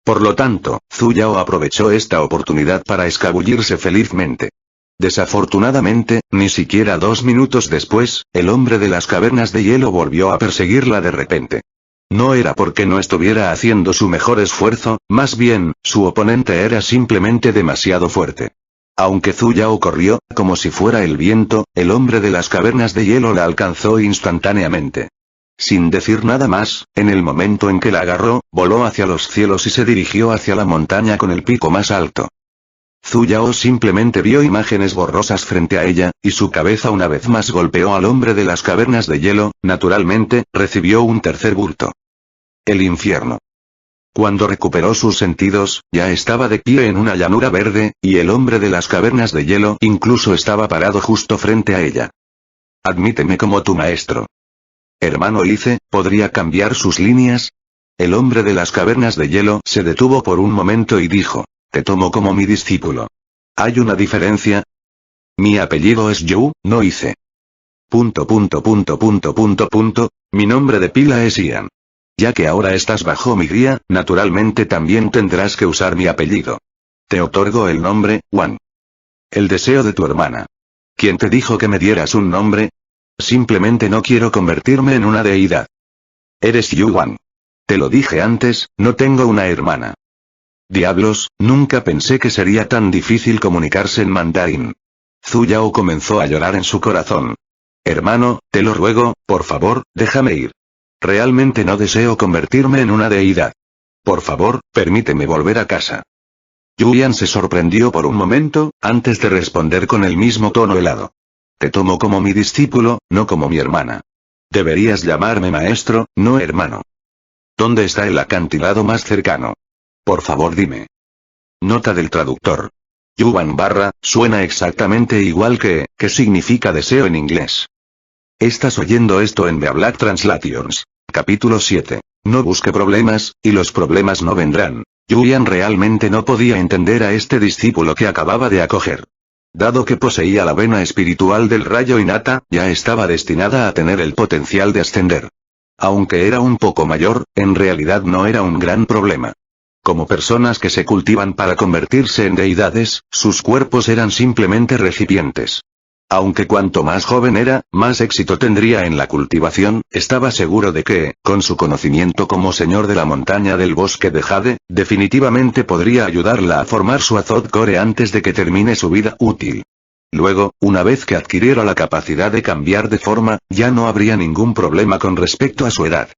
Por lo tanto, Zhu Yao aprovechó esta oportunidad para escabullirse felizmente. Desafortunadamente, ni siquiera 2 minutos después, el hombre de las cavernas de hielo volvió a perseguirla de repente. No era porque no estuviera haciendo su mejor esfuerzo, más bien, su oponente era simplemente demasiado fuerte. Aunque Zhu Yao corrió, como si fuera el viento, el hombre de las cavernas de hielo la alcanzó instantáneamente. Sin decir nada más, en el momento en que la agarró, voló hacia los cielos y se dirigió hacia la montaña con el pico más alto. Zhu Yao simplemente vio imágenes borrosas frente a ella, y su cabeza una vez más golpeó al hombre de las cavernas de hielo, naturalmente, recibió un tercer bulto. El infierno. Cuando recuperó sus sentidos, ya estaba de pie en una llanura verde, y el hombre de las cavernas de hielo incluso estaba parado justo frente a ella. Admíteme como tu maestro. Hermano Lice, ¿podría cambiar sus líneas? El hombre de las cavernas de hielo se detuvo por un momento y dijo, te tomo como mi discípulo. ¿Hay una diferencia? Mi apellido es Yu, no Lice. Mi nombre de pila es Ian. Ya que ahora estás bajo mi guía, naturalmente también tendrás que usar mi apellido. Te otorgo el nombre, Wan. El deseo de tu hermana. ¿Quién te dijo que me dieras un nombre? Simplemente no quiero convertirme en una deidad. Eres Yuan. Te lo dije antes, no tengo una hermana. Diablos, nunca pensé que sería tan difícil comunicarse en mandarín. Zhu Yao comenzó a llorar en su corazón. Hermano, te lo ruego, por favor, déjame ir. Realmente no deseo convertirme en una deidad. Por favor, permíteme volver a casa. Yuan se sorprendió por un momento, antes de responder con el mismo tono helado. Te tomo como mi discípulo, no como mi hermana. Deberías llamarme maestro, no hermano. ¿Dónde está el acantilado más cercano? Por favor dime. Nota del traductor. Yuan / suena exactamente igual que significa deseo en inglés. Estás oyendo esto en The Black Translations. Capítulo 7. No busque problemas, y los problemas no vendrán. Yuyan realmente no podía entender a este discípulo que acababa de acoger. Dado que poseía la vena espiritual del rayo innata, ya estaba destinada a tener el potencial de ascender. Aunque era un poco mayor, en realidad no era un gran problema. Como personas que se cultivan para convertirse en deidades, sus cuerpos eran simplemente recipientes. Aunque cuanto más joven era, más éxito tendría en la cultivación, estaba seguro de que, con su conocimiento como señor de la montaña del bosque de Jade, definitivamente podría ayudarla a formar su Azot Core antes de que termine su vida útil. Luego, una vez que adquiriera la capacidad de cambiar de forma, ya no habría ningún problema con respecto a su edad.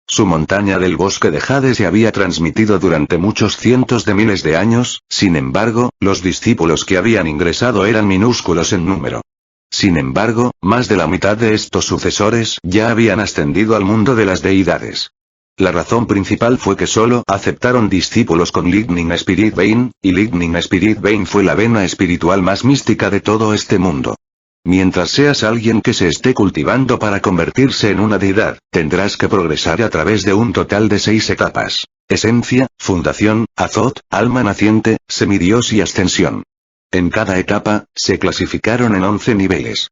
Su montaña del bosque de Jade se había transmitido durante muchos cientos de miles de años, sin embargo, los discípulos que habían ingresado eran minúsculos en número. Sin embargo, más de la mitad de estos sucesores ya habían ascendido al mundo de las deidades. La razón principal fue que solo aceptaron discípulos con Lightning Spirit Vein, y Lightning Spirit Vein fue la vena espiritual más mística de todo este mundo. Mientras seas alguien que se esté cultivando para convertirse en una deidad, tendrás que progresar a través de un total de 6 etapas: esencia, fundación, azot, alma naciente, semidios y ascensión. En cada etapa, se clasificaron en 11 niveles.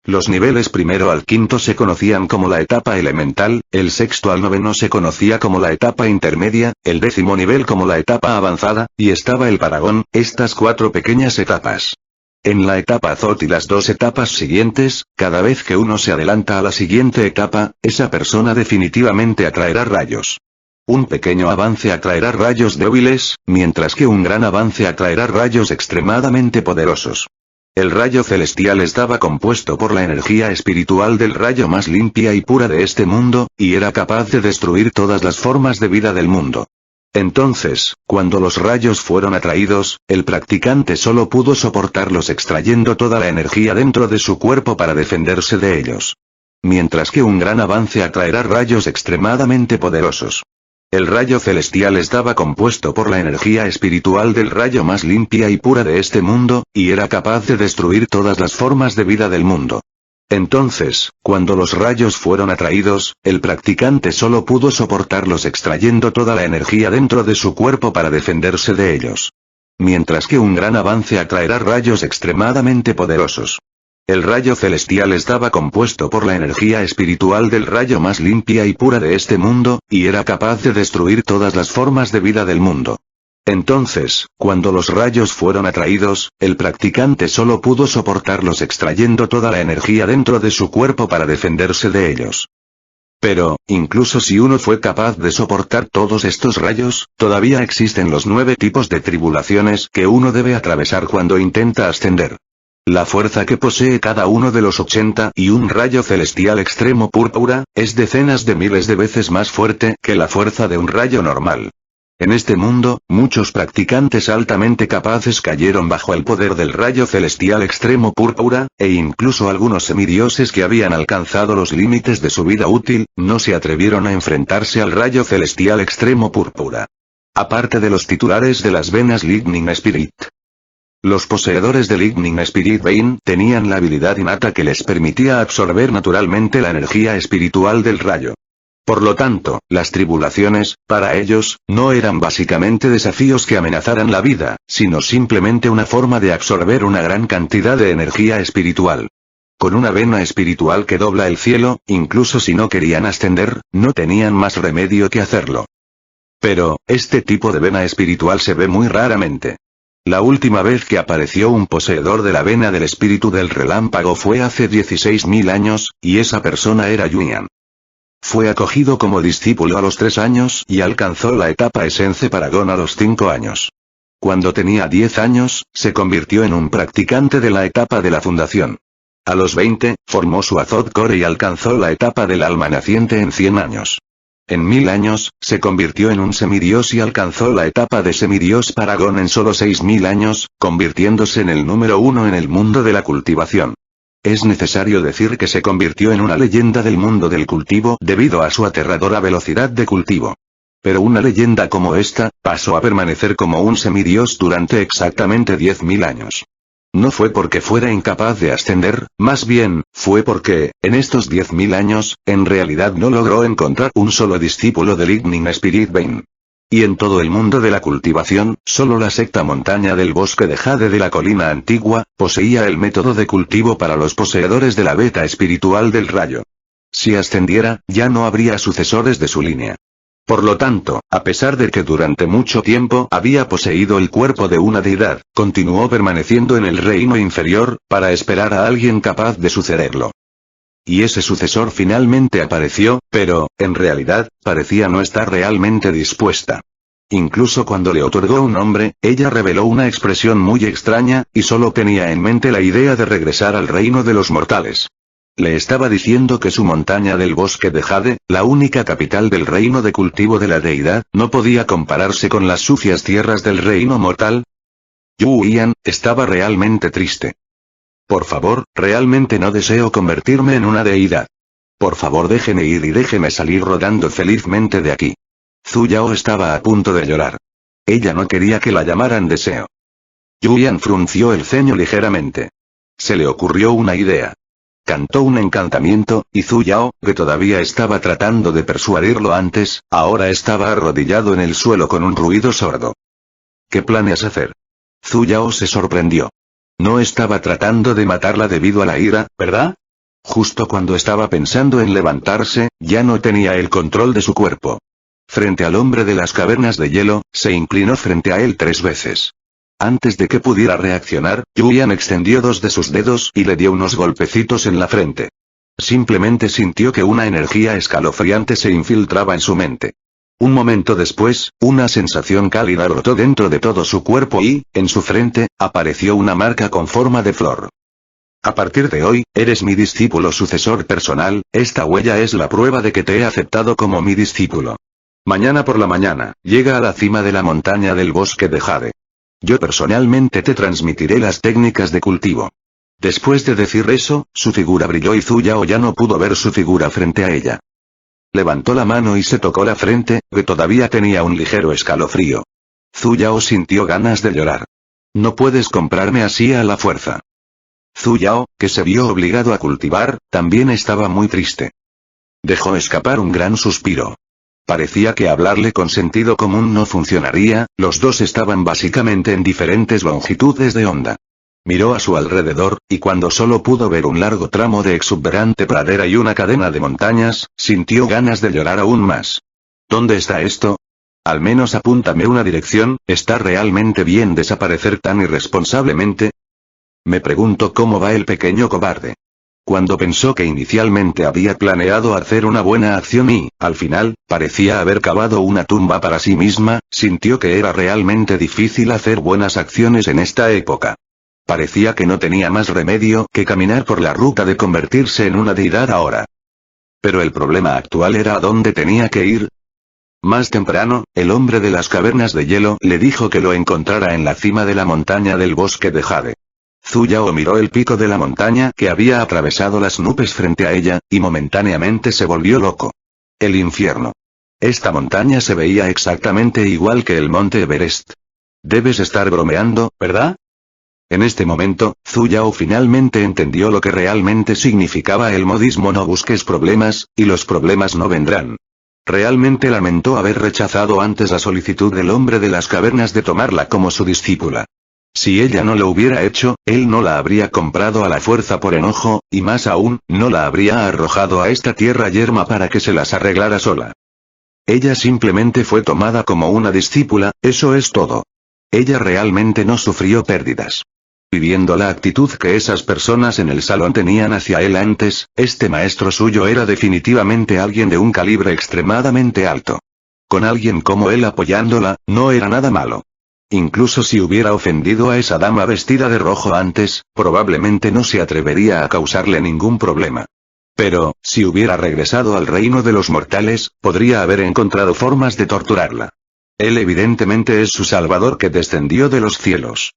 Los niveles primero al quinto se conocían como la etapa elemental, el sexto al noveno se conocía como la etapa intermedia, el 10º nivel como la etapa avanzada, y estaba el paragón, estas 4 pequeñas etapas. En la etapa Azot y las 2 etapas siguientes, cada vez que uno se adelanta a la siguiente etapa, esa persona definitivamente atraerá rayos. Un pequeño avance atraerá rayos débiles, mientras que un gran avance atraerá rayos extremadamente poderosos. El rayo celestial estaba compuesto por la energía espiritual del rayo más limpia y pura de este mundo, y era capaz de destruir todas las formas de vida del mundo. Entonces, cuando los rayos fueron atraídos, el practicante solo pudo soportarlos extrayendo toda la energía dentro de su cuerpo para defenderse de ellos. Mientras que un gran avance atraerá rayos extremadamente poderosos. El rayo celestial estaba compuesto por la energía espiritual del rayo más limpia y pura de este mundo, y era capaz de destruir todas las formas de vida del mundo. Entonces, cuando los rayos fueron atraídos, el practicante solo pudo soportarlos extrayendo toda la energía dentro de su cuerpo para defenderse de ellos. Mientras que un gran avance atraerá rayos extremadamente poderosos. El rayo celestial estaba compuesto por la energía espiritual del rayo más limpia y pura de este mundo, y era capaz de destruir todas las formas de vida del mundo. Entonces, cuando los rayos fueron atraídos, el practicante solo pudo soportarlos extrayendo toda la energía dentro de su cuerpo para defenderse de ellos. Pero, incluso si uno fue capaz de soportar todos estos rayos, todavía existen los 9 tipos de tribulaciones que uno debe atravesar cuando intenta ascender. La fuerza que posee cada uno de los 81 rayo celestial extremo púrpura, es decenas de miles de veces más fuerte que la fuerza de un rayo normal. En este mundo, muchos practicantes altamente capaces cayeron bajo el poder del rayo celestial extremo púrpura, e incluso algunos semidioses que habían alcanzado los límites de su vida útil, no se atrevieron a enfrentarse al rayo celestial extremo púrpura. Aparte de los titulares de las venas Lightning Spirit. Los poseedores de Lightning Spirit Vein tenían la habilidad innata que les permitía absorber naturalmente la energía espiritual del rayo. Por lo tanto, las tribulaciones, para ellos, no eran básicamente desafíos que amenazaran la vida, sino simplemente una forma de absorber una gran cantidad de energía espiritual. Con una vena espiritual que dobla el cielo, incluso si no querían ascender, no tenían más remedio que hacerlo. Pero, este tipo de vena espiritual se ve muy raramente. La última vez que apareció un poseedor de la vena del espíritu del relámpago fue hace 16.000 años, y esa persona era Yuyan. Fue acogido como discípulo a los 3 años y alcanzó la etapa Essence Paragon a los 5 años. Cuando tenía 10 años, se convirtió en un practicante de la etapa de la fundación. A los 20, formó su Azot Core y alcanzó la etapa del alma naciente en 100 años. En 1000 años, se convirtió en un semidios y alcanzó la etapa de semidios Paragon en solo 6000 años, convirtiéndose en el número 1 en el mundo de la cultivación. Es necesario decir que se convirtió en una leyenda del mundo del cultivo debido a su aterradora velocidad de cultivo. Pero una leyenda como esta, pasó a permanecer como un semidios durante exactamente 10.000 años. No fue porque fuera incapaz de ascender, más bien, fue porque, en estos 10.000 años, en realidad no logró encontrar un solo discípulo de Lightning Spirit Vane. Y en todo el mundo de la cultivación, solo la secta montaña del bosque de Jade de la colina antigua, poseía el método de cultivo para los poseedores de la beta espiritual del rayo. Si ascendiera, ya no habría sucesores de su línea. Por lo tanto, a pesar de que durante mucho tiempo había poseído el cuerpo de una deidad, continuó permaneciendo en el reino inferior, para esperar a alguien capaz de sucederlo. Y ese sucesor finalmente apareció, pero, en realidad, parecía no estar realmente dispuesta. Incluso cuando le otorgó un nombre, ella reveló una expresión muy extraña, y solo tenía en mente la idea de regresar al reino de los mortales. Le estaba diciendo que su montaña del bosque de Jade, la única capital del reino de cultivo de la deidad, no podía compararse con las sucias tierras del reino mortal. Yuyan estaba realmente triste. Por favor, realmente no deseo convertirme en una deidad. Por favor déjeme ir y déjeme salir rodando felizmente de aquí. Zhu Yao estaba a punto de llorar. Ella no quería que la llamaran deseo. Yuyan frunció el ceño ligeramente. Se le ocurrió una idea. Cantó un encantamiento, y Zhu Yao, que todavía estaba tratando de persuadirlo antes, ahora estaba arrodillado en el suelo con un ruido sordo. ¿Qué planeas hacer? Zhu Yao se sorprendió. No estaba tratando de matarla debido a la ira, ¿verdad? Justo cuando estaba pensando en levantarse, ya no tenía el control de su cuerpo. Frente al hombre de las cavernas de hielo, se inclinó frente a él 3 veces. Antes de que pudiera reaccionar, Yuyan extendió 2 de sus dedos y le dio unos golpecitos en la frente. Simplemente sintió que una energía escalofriante se infiltraba en su mente. Un momento después, una sensación cálida brotó dentro de todo su cuerpo y, en su frente, apareció una marca con forma de flor. A partir de hoy, eres mi discípulo sucesor personal, esta huella es la prueba de que te he aceptado como mi discípulo. Mañana por la mañana, llega a la cima de la montaña del bosque de Jade. Yo personalmente te transmitiré las técnicas de cultivo. Después de decir eso, su figura brilló y Zhu Yao ya no pudo ver su figura frente a ella. Levantó la mano y se tocó la frente, que todavía tenía un ligero escalofrío. Zhu Yao sintió ganas de llorar. No puedes comprarme así a la fuerza. Zhu Yao, que se vio obligado a cultivar, también estaba muy triste. Dejó escapar un gran suspiro. Parecía que hablarle con sentido común no funcionaría, los dos estaban básicamente en diferentes longitudes de onda. Miró a su alrededor, y cuando solo pudo ver un largo tramo de exuberante pradera y una cadena de montañas, sintió ganas de llorar aún más. ¿Dónde está esto? Al menos apúntame una dirección, ¿está realmente bien desaparecer tan irresponsablemente? Me pregunto cómo va el pequeño cobarde. Cuando pensó que inicialmente había planeado hacer una buena acción y, al final, parecía haber cavado una tumba para sí misma, sintió que era realmente difícil hacer buenas acciones en esta época. Parecía que no tenía más remedio que caminar por la ruta de convertirse en una deidad ahora. Pero el problema actual era a dónde tenía que ir. Más temprano, el hombre de las cavernas de hielo le dijo que lo encontrara en la cima de la montaña del bosque de Jade. Zhu Yao miró el pico de la montaña que había atravesado las nubes frente a ella, y momentáneamente se volvió loco. El infierno. Esta montaña se veía exactamente igual que el monte Everest. Debes estar bromeando, ¿verdad? En este momento, Zhu Yao finalmente entendió lo que realmente significaba el modismo no busques problemas, y los problemas no vendrán. Realmente lamentó haber rechazado antes la solicitud del hombre de las cavernas de tomarla como su discípula. Si ella no lo hubiera hecho, él no la habría comprado a la fuerza por enojo, y más aún, no la habría arrojado a esta tierra yerma para que se las arreglara sola. Ella simplemente fue tomada como una discípula, eso es todo. Ella realmente no sufrió pérdidas. Viviendo la actitud que esas personas en el salón tenían hacia él antes, este maestro suyo era definitivamente alguien de un calibre extremadamente alto. Con alguien como él apoyándola, no era nada malo. Incluso si hubiera ofendido a esa dama vestida de rojo antes, probablemente no se atrevería a causarle ningún problema. Pero, si hubiera regresado al reino de los mortales, podría haber encontrado formas de torturarla. Él evidentemente es su salvador que descendió de los cielos.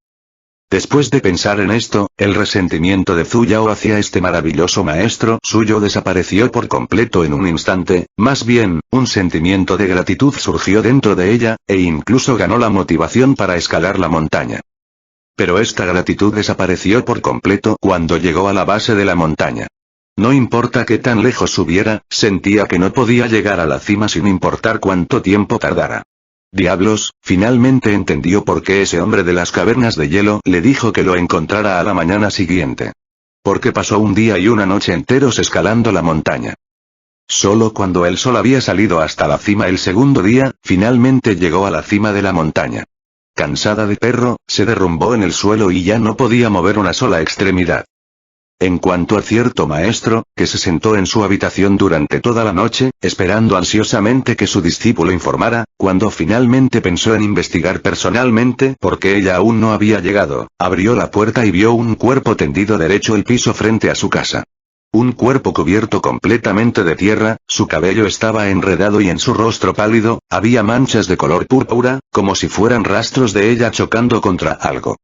Después de pensar en esto, el resentimiento de Zhu Yao hacia este maravilloso maestro suyo desapareció por completo en un instante, más bien, un sentimiento de gratitud surgió dentro de ella, e incluso ganó la motivación para escalar la montaña. Pero esta gratitud desapareció por completo cuando llegó a la base de la montaña. No importa qué tan lejos subiera, sentía que no podía llegar a la cima sin importar cuánto tiempo tardara. Diablos, finalmente entendió por qué ese hombre de las cavernas de hielo le dijo que lo encontrara a la mañana siguiente. Porque pasó un día y una noche enteros escalando la montaña. Solo cuando el sol había salido hasta la cima el segundo día, finalmente llegó a la cima de la montaña. Cansada de perro, se derrumbó en el suelo y ya no podía mover una sola extremidad. En cuanto a cierto maestro, que se sentó en su habitación durante toda la noche, esperando ansiosamente que su discípulo informara, cuando finalmente pensó en investigar personalmente porque ella aún no había llegado, abrió la puerta y vio un cuerpo tendido derecho el piso frente a su casa. Un cuerpo cubierto completamente de tierra, su cabello estaba enredado y en su rostro pálido, había manchas de color púrpura, como si fueran rastros de ella chocando contra algo.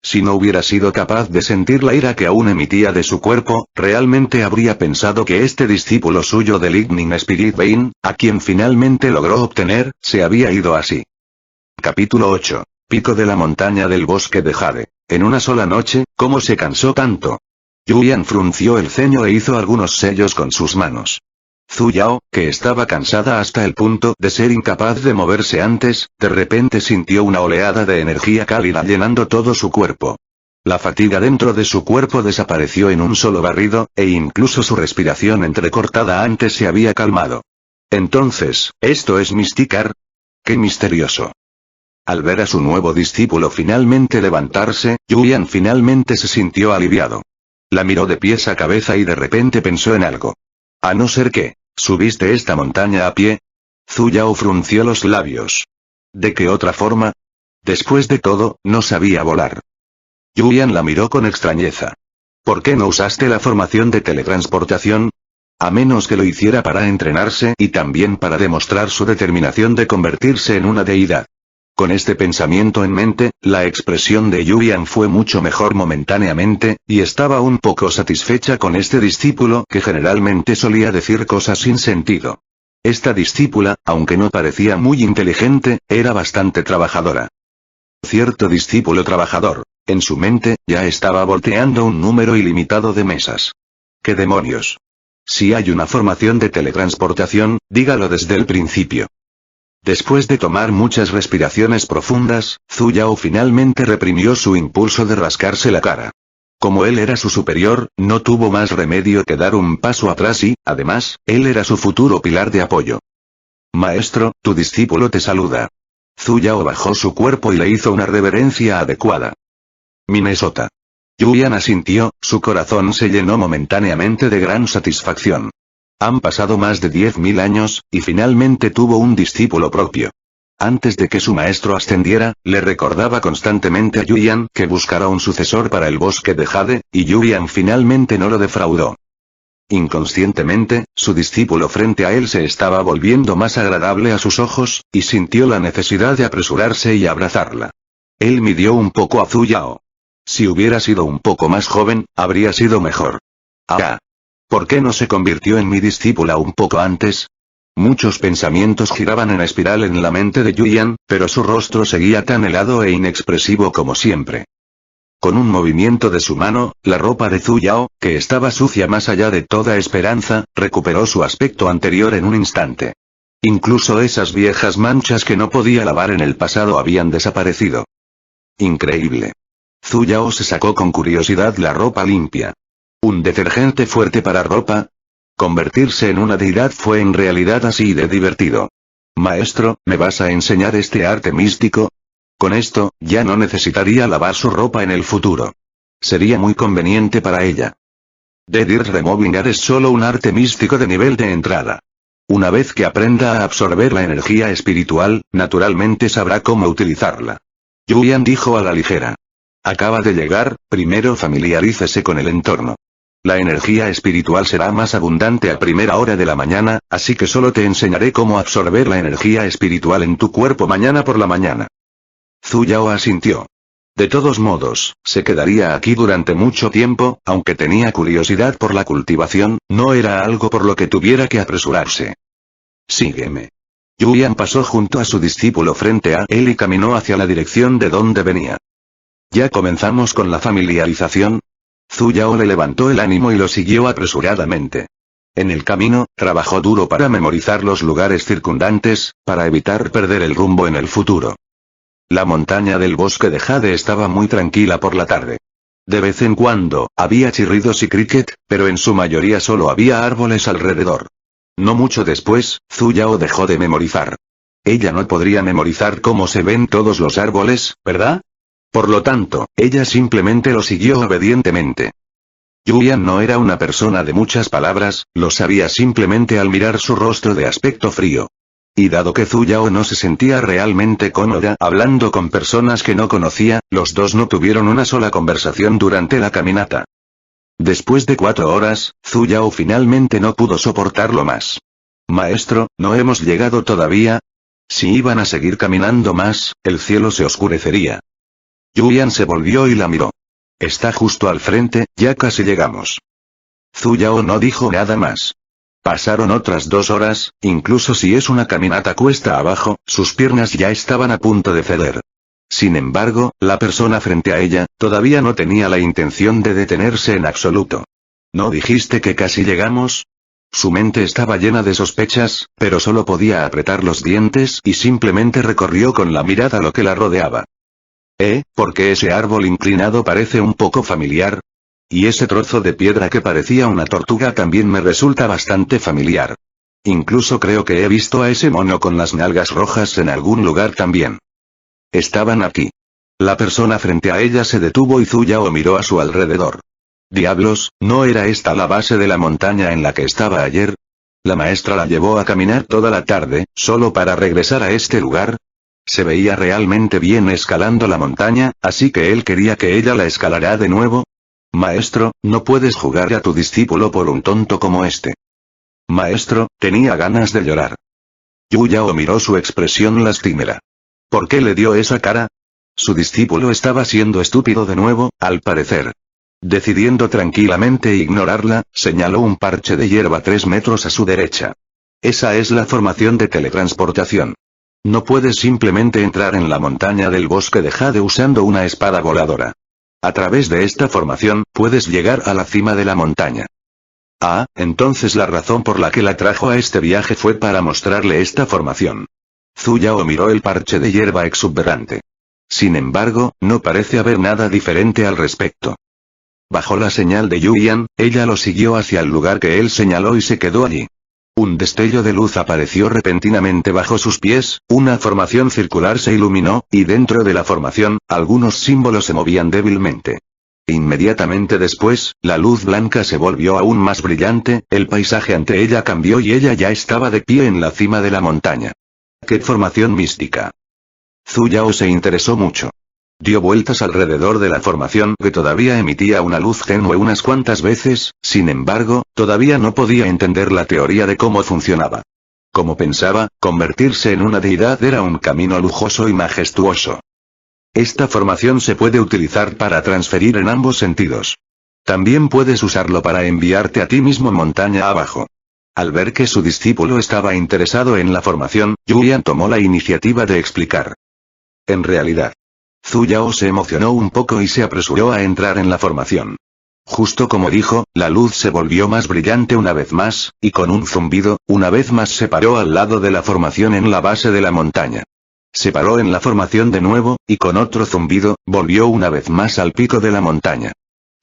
Si no hubiera sido capaz de sentir la ira que aún emitía de su cuerpo, realmente habría pensado que este discípulo suyo del Lightning Spirit Vein, a quien finalmente logró obtener, se había ido así. Capítulo 8. Pico de la montaña del bosque de Jade. En una sola noche, ¿cómo se cansó tanto? Yuyan frunció el ceño e hizo algunos sellos con sus manos. Zhu Yao, que estaba cansada hasta el punto de ser incapaz de moverse antes, de repente sintió una oleada de energía cálida llenando todo su cuerpo. La fatiga dentro de su cuerpo desapareció en un solo barrido, e incluso su respiración entrecortada antes se había calmado. Entonces, ¿esto es Mysticar? ¡Qué misterioso! Al ver a su nuevo discípulo finalmente levantarse, Yuyan finalmente se sintió aliviado. La miró de pies a cabeza y de repente pensó en algo. A no ser que, ¿subiste esta montaña a pie? Zhu Yao frunció los labios. ¿De qué otra forma? Después de todo, no sabía volar. Yuyan la miró con extrañeza. ¿Por qué no usaste la formación de teletransportación? A menos que lo hiciera para entrenarse y también para demostrar su determinación de convertirse en una deidad. Con este pensamiento en mente, la expresión de Yuyan fue mucho mejor momentáneamente, y estaba un poco satisfecha con este discípulo que generalmente solía decir cosas sin sentido. Esta discípula, aunque no parecía muy inteligente, era bastante trabajadora. Cierto discípulo trabajador. En su mente, ya estaba volteando un número ilimitado de mesas. ¿Qué demonios? Si hay una formación de teletransportación, dígalo desde el principio. Después de tomar muchas respiraciones profundas, Zhu Yao finalmente reprimió su impulso de rascarse la cara. Como él era su superior, no tuvo más remedio que dar un paso atrás y, además, él era su futuro pilar de apoyo. Maestro, tu discípulo te saluda. Zhu Yao bajó su cuerpo y le hizo una reverencia adecuada. Minnesota. Yuyan asintió, su corazón se llenó momentáneamente de gran satisfacción. Han pasado más de 10.000 años, y finalmente tuvo un discípulo propio. Antes de que su maestro ascendiera, le recordaba constantemente a Yuyan que buscara un sucesor para el bosque de Jade, y Yuyan finalmente no lo defraudó. Inconscientemente, su discípulo frente a él se estaba volviendo más agradable a sus ojos, y sintió la necesidad de apresurarse y abrazarla. Él midió un poco a Zhu Yao. Si hubiera sido un poco más joven, habría sido mejor. Ah. ¿Por qué no se convirtió en mi discípula un poco antes? Muchos pensamientos giraban en espiral en la mente de Yuyan, pero su rostro seguía tan helado e inexpresivo como siempre. Con un movimiento de su mano, la ropa de Zhu Yao, que estaba sucia más allá de toda esperanza, recuperó su aspecto anterior en un instante. Incluso esas viejas manchas que no podía lavar en el pasado habían desaparecido. Increíble. Zhu Yao se sacó con curiosidad la ropa limpia. ¿Un detergente fuerte para ropa? Convertirse en una deidad fue en realidad así de divertido. Maestro, ¿me vas a enseñar este arte místico? Con esto, ya no necesitaría lavar su ropa en el futuro. Sería muy conveniente para ella. The Dirt Removing Art es solo un arte místico de nivel de entrada. Una vez que aprenda a absorber la energía espiritual, naturalmente sabrá cómo utilizarla. Yuyan dijo a la ligera. Acaba de llegar, primero familiarícese con el entorno. La energía espiritual será más abundante a primera hora de la mañana, así que solo te enseñaré cómo absorber la energía espiritual en tu cuerpo mañana por la mañana. Zhu Yao asintió. De todos modos, se quedaría aquí durante mucho tiempo, aunque tenía curiosidad por la cultivación, no era algo por lo que tuviera que apresurarse. Sígueme. Yuyan pasó junto a su discípulo frente a él y caminó hacia la dirección de donde venía. ¿Ya comenzamos con la familiarización? Zhu Yao le levantó el ánimo y lo siguió apresuradamente. En el camino, trabajó duro para memorizar los lugares circundantes, para evitar perder el rumbo en el futuro. La montaña del bosque de Jade estaba muy tranquila por la tarde. De vez en cuando, había chirridos y cricket, pero en su mayoría solo había árboles alrededor. No mucho después, Zhu Yao dejó de memorizar. Ella no podría memorizar cómo se ven todos los árboles, ¿verdad? Por lo tanto, ella simplemente lo siguió obedientemente. Yuyan no era una persona de muchas palabras, lo sabía simplemente al mirar su rostro de aspecto frío. Y dado que Zhu Yao no se sentía realmente cómoda hablando con personas que no conocía, los dos no tuvieron una sola conversación durante la caminata. Después de 4 horas, Zhu Yao finalmente no pudo soportarlo más. Maestro, ¿no hemos llegado todavía? Si iban a seguir caminando más, el cielo se oscurecería. Yuyan se volvió y la miró. Está justo al frente, ya casi llegamos. Zhu Yao no dijo nada más. Pasaron otras 2 horas, incluso si es una caminata cuesta abajo, sus piernas ya estaban a punto de ceder. Sin embargo, la persona frente a ella, todavía no tenía la intención de detenerse en absoluto. ¿No dijiste que casi llegamos? Su mente estaba llena de sospechas, pero solo podía apretar los dientes y simplemente recorrió con la mirada lo que la rodeaba. ¿Por qué ese árbol inclinado parece un poco familiar? Y ese trozo de piedra que parecía una tortuga también me resulta bastante familiar. Incluso creo que he visto a ese mono con las nalgas rojas en algún lugar también. Estaban aquí. La persona frente a ella se detuvo y Zhu Yao miró a su alrededor. Diablos, ¿no era esta la base de la montaña en la que estaba ayer? La maestra la llevó a caminar toda la tarde, solo para regresar a este lugar. Se veía realmente bien escalando la montaña, así que él quería que ella la escalara de nuevo. Maestro, no puedes jugar a tu discípulo por un tonto como este. Maestro, tenía ganas de llorar. Zhu Yao miró su expresión lastimera. ¿Por qué le dio esa cara? Su discípulo estaba siendo estúpido de nuevo, al parecer. Decidiendo tranquilamente ignorarla, señaló un parche de hierba 3 metros a su derecha. Esa es la formación de teletransportación. No puedes simplemente entrar en la montaña del bosque de Jade usando una espada voladora. A través de esta formación, puedes llegar a la cima de la montaña. Ah, entonces la razón por la que la trajo a este viaje fue para mostrarle esta formación. Zhu Yao miró el parche de hierba exuberante. Sin embargo, no parece haber nada diferente al respecto. Bajo la señal de Yuyan, ella lo siguió hacia el lugar que él señaló y se quedó allí. Un destello de luz apareció repentinamente bajo sus pies, una formación circular se iluminó, y dentro de la formación, algunos símbolos se movían débilmente. Inmediatamente después, la luz blanca se volvió aún más brillante, el paisaje ante ella cambió y ella ya estaba de pie en la cima de la montaña. ¡Qué formación mística! Zhu Yao se interesó mucho. Dio vueltas alrededor de la formación que todavía emitía una luz tenue unas cuantas veces, sin embargo, todavía no podía entender la teoría de cómo funcionaba. Como pensaba, convertirse en una deidad era un camino lujoso y majestuoso. Esta formación se puede utilizar para transferir en ambos sentidos. También puedes usarlo para enviarte a ti mismo montaña abajo. Al ver que su discípulo estaba interesado en la formación, Yuyan tomó la iniciativa de explicar. En realidad, Zhu Yao se emocionó un poco y se apresuró a entrar en la formación. Justo como dijo, la luz se volvió más brillante una vez más, y con un zumbido, una vez más se paró al lado de la formación en la base de la montaña. Se paró en la formación de nuevo, y con otro zumbido, volvió una vez más al pico de la montaña.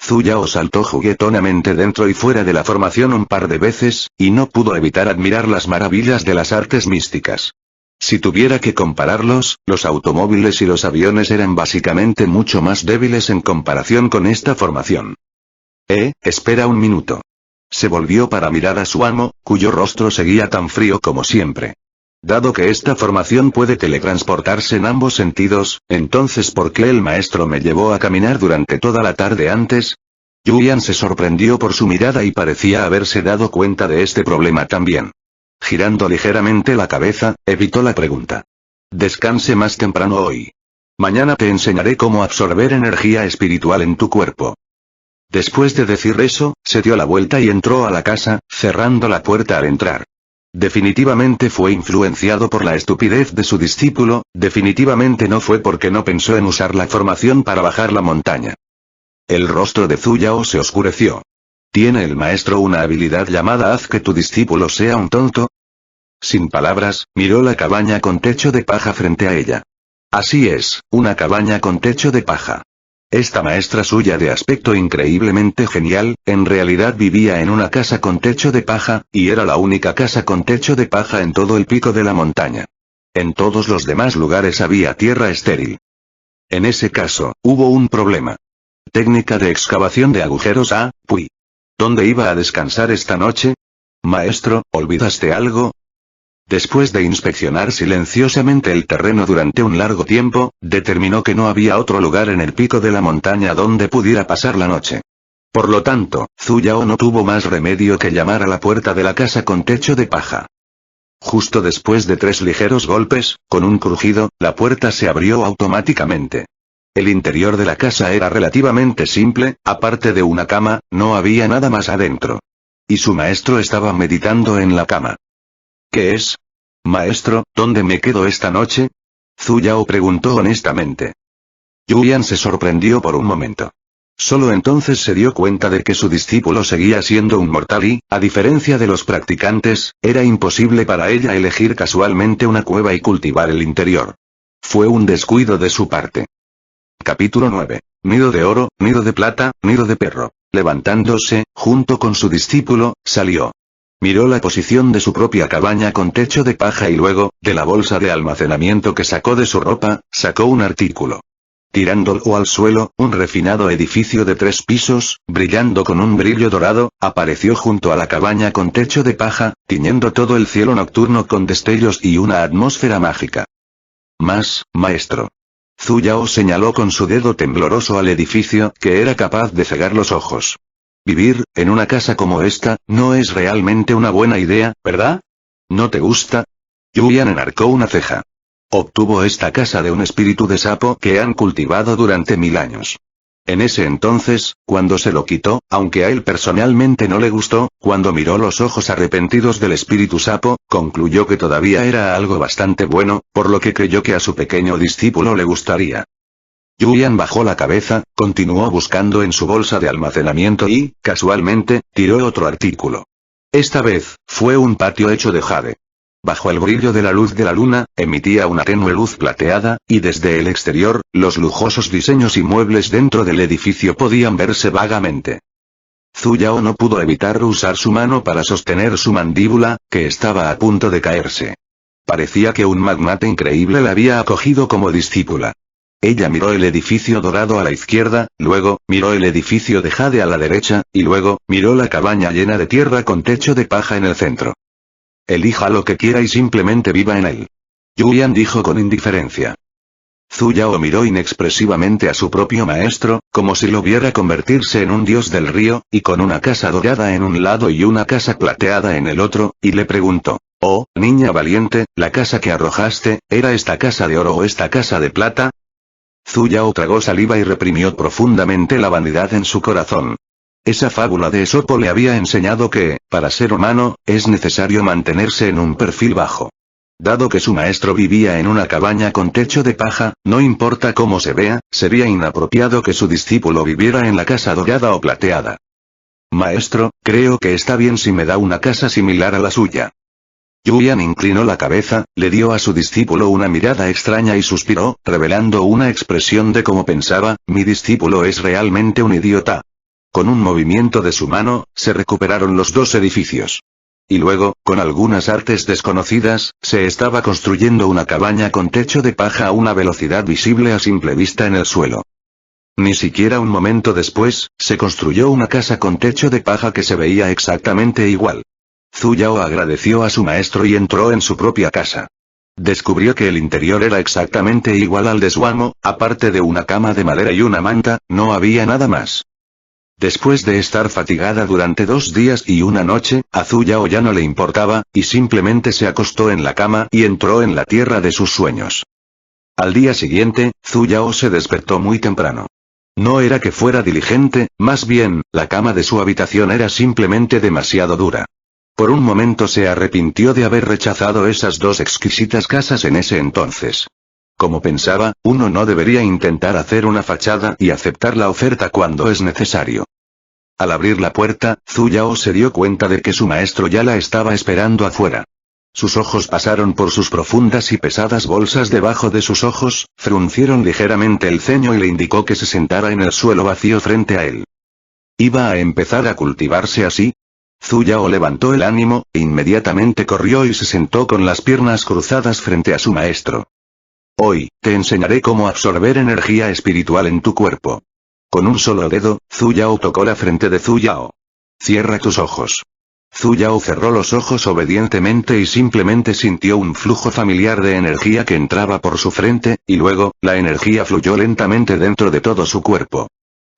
Zhu Yao saltó juguetonamente dentro y fuera de la formación un par de veces, y no pudo evitar admirar las maravillas de las artes místicas. Si tuviera que compararlos, los automóviles y los aviones eran básicamente mucho más débiles en comparación con esta formación. Espera un minuto. Se volvió para mirar a su amo, cuyo rostro seguía tan frío como siempre. Dado que esta formación puede teletransportarse en ambos sentidos, entonces ¿por qué el maestro me llevó a caminar durante toda la tarde antes? Yuyan se sorprendió por su mirada y parecía haberse dado cuenta de este problema también. Girando ligeramente la cabeza, evitó la pregunta. Descanse más temprano hoy. Mañana te enseñaré cómo absorber energía espiritual en tu cuerpo. Después de decir eso, se dio la vuelta y entró a la casa, cerrando la puerta al entrar. Definitivamente fue influenciado por la estupidez de su discípulo, definitivamente no fue porque no pensó en usar la formación para bajar la montaña. El rostro de Zhu Yao se oscureció. ¿Tiene el maestro una habilidad llamada haz que tu discípulo sea un tonto? Sin palabras, miró la cabaña con techo de paja frente a ella. Así es, una cabaña con techo de paja. Esta maestra suya de aspecto increíblemente genial, en realidad vivía en una casa con techo de paja, y era la única casa con techo de paja en todo el pico de la montaña. En todos los demás lugares había tierra estéril. En ese caso, hubo un problema. Técnica de excavación de agujeros a, Pui. ¿Dónde iba a descansar esta noche? Maestro, ¿olvidaste algo? Después de inspeccionar silenciosamente el terreno durante un largo tiempo, determinó que no había otro lugar en el pico de la montaña donde pudiera pasar la noche. Por lo tanto, Zhu Yao no tuvo más remedio que llamar a la puerta de la casa con techo de paja. Justo después de 3 ligeros golpes, con un crujido, la puerta se abrió automáticamente. El interior de la casa era relativamente simple, aparte de una cama, no había nada más adentro. Y su maestro estaba meditando en la cama. ¿Qué es? Maestro, ¿dónde me quedo esta noche? Zhu Yao preguntó honestamente. Yuyan se sorprendió por un momento. Solo entonces se dio cuenta de que su discípulo seguía siendo un mortal y, a diferencia de los practicantes, era imposible para ella elegir casualmente una cueva y cultivar el interior. Fue un descuido de su parte. Capítulo 9. Nido de oro, nido de plata, nido de perro. Levantándose, junto con su discípulo, salió. Miró la posición de su propia cabaña con techo de paja y luego, de la bolsa de almacenamiento que sacó de su ropa, sacó un artículo. Tirándolo al suelo, un refinado edificio de 3 pisos, brillando con un brillo dorado, apareció junto a la cabaña con techo de paja, tiñendo todo el cielo nocturno con destellos y una atmósfera mágica. Más, maestro. Zhu Yao señaló con su dedo tembloroso al edificio, que era capaz de cegar los ojos. Vivir, en una casa como esta, no es realmente una buena idea, ¿verdad? ¿No te gusta? Yuyan enarcó una ceja. Obtuvo esta casa de un espíritu de sapo que han cultivado durante 1000 años. En ese entonces, cuando se lo quitó, aunque a él personalmente no le gustó, cuando miró los ojos arrepentidos del espíritu sapo, concluyó que todavía era algo bastante bueno, por lo que creyó que a su pequeño discípulo le gustaría. Yuyan bajó la cabeza, continuó buscando en su bolsa de almacenamiento y, casualmente, tiró otro artículo. Esta vez, fue un patio hecho de jade. Bajo el brillo de la luz de la luna, emitía una tenue luz plateada, y desde el exterior, los lujosos diseños y muebles dentro del edificio podían verse vagamente. Zhu Yao no pudo evitar usar su mano para sostener su mandíbula, que estaba a punto de caerse. Parecía que un magnate increíble la había acogido como discípula. Ella miró el edificio dorado a la izquierda, luego, miró el edificio de jade a la derecha, y luego, miró la cabaña llena de tierra con techo de paja en el centro. Elija lo que quiera y simplemente viva en él. Yuyan dijo con indiferencia. Zhu Yao miró inexpresivamente a su propio maestro, como si lo viera convertirse en un dios del río, y con una casa dorada en un lado y una casa plateada en el otro, y le preguntó. Oh, niña valiente, ¿la casa que arrojaste, era esta casa de oro o esta casa de plata? Zhu Yao tragó saliva y reprimió profundamente la vanidad en su corazón. Esa fábula de Esopo le había enseñado que, para ser humano, es necesario mantenerse en un perfil bajo. Dado que su maestro vivía en una cabaña con techo de paja, no importa cómo se vea, sería inapropiado que su discípulo viviera en la casa dorada o plateada. Maestro, creo que está bien si me da una casa similar a la suya. Yuyan inclinó la cabeza, le dio a su discípulo una mirada extraña y suspiró, revelando una expresión de cómo pensaba, mi discípulo es realmente un idiota. Con un movimiento de su mano, se recuperaron los 2 edificios. Y luego, con algunas artes desconocidas, se estaba construyendo una cabaña con techo de paja a una velocidad visible a simple vista en el suelo. Ni siquiera un momento después, se construyó una casa con techo de paja que se veía exactamente igual. Zhu Yao agradeció a su maestro y entró en su propia casa. Descubrió que el interior era exactamente igual al de su amo, aparte de una cama de madera y una manta, no había nada más. Después de estar fatigada durante 2 días y una noche, a Zhu Yao ya no le importaba, y simplemente se acostó en la cama y entró en la tierra de sus sueños. Al día siguiente, Zhu Yao se despertó muy temprano. No era que fuera diligente, más bien, la cama de su habitación era simplemente demasiado dura. Por un momento se arrepintió de haber rechazado esas dos exquisitas casas en ese entonces. Como pensaba, uno no debería intentar hacer una fachada y aceptar la oferta cuando es necesario. Al abrir la puerta, Zhu Yao se dio cuenta de que su maestro ya la estaba esperando afuera. Sus ojos pasaron por sus profundas y pesadas bolsas debajo de sus ojos, fruncieron ligeramente el ceño y le indicó que se sentara en el suelo vacío frente a él. ¿Iba a empezar a cultivarse así? Zhu Yao levantó el ánimo, inmediatamente corrió y se sentó con las piernas cruzadas frente a su maestro. Hoy, te enseñaré cómo absorber energía espiritual en tu cuerpo. Con un solo dedo, Zhu Yao tocó la frente de Zhu Yao. Cierra tus ojos. Zhu Yao cerró los ojos obedientemente y simplemente sintió un flujo familiar de energía que entraba por su frente, y luego, la energía fluyó lentamente dentro de todo su cuerpo.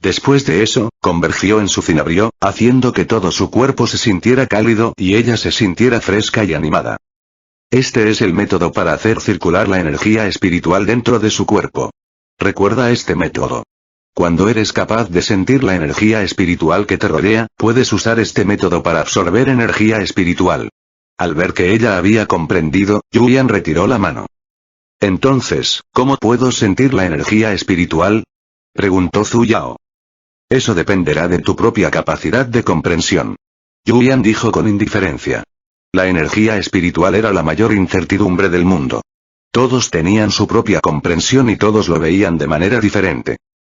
Después de eso, convergió en su cinabrio, haciendo que todo su cuerpo se sintiera cálido y ella se sintiera fresca y animada. Este es el método para hacer circular la energía espiritual dentro de su cuerpo. Recuerda este método. Cuando eres capaz de sentir la energía espiritual que te rodea, puedes usar este método para absorber energía espiritual. Al ver que ella había comprendido, Yuyan retiró la mano. Entonces, ¿cómo puedo sentir la energía espiritual?, preguntó Zhu Yao. Eso dependerá de tu propia capacidad de comprensión. Yuyan dijo con indiferencia. La energía espiritual era la mayor incertidumbre del mundo. Todos tenían su propia comprensión y todos lo veían de manera diferente.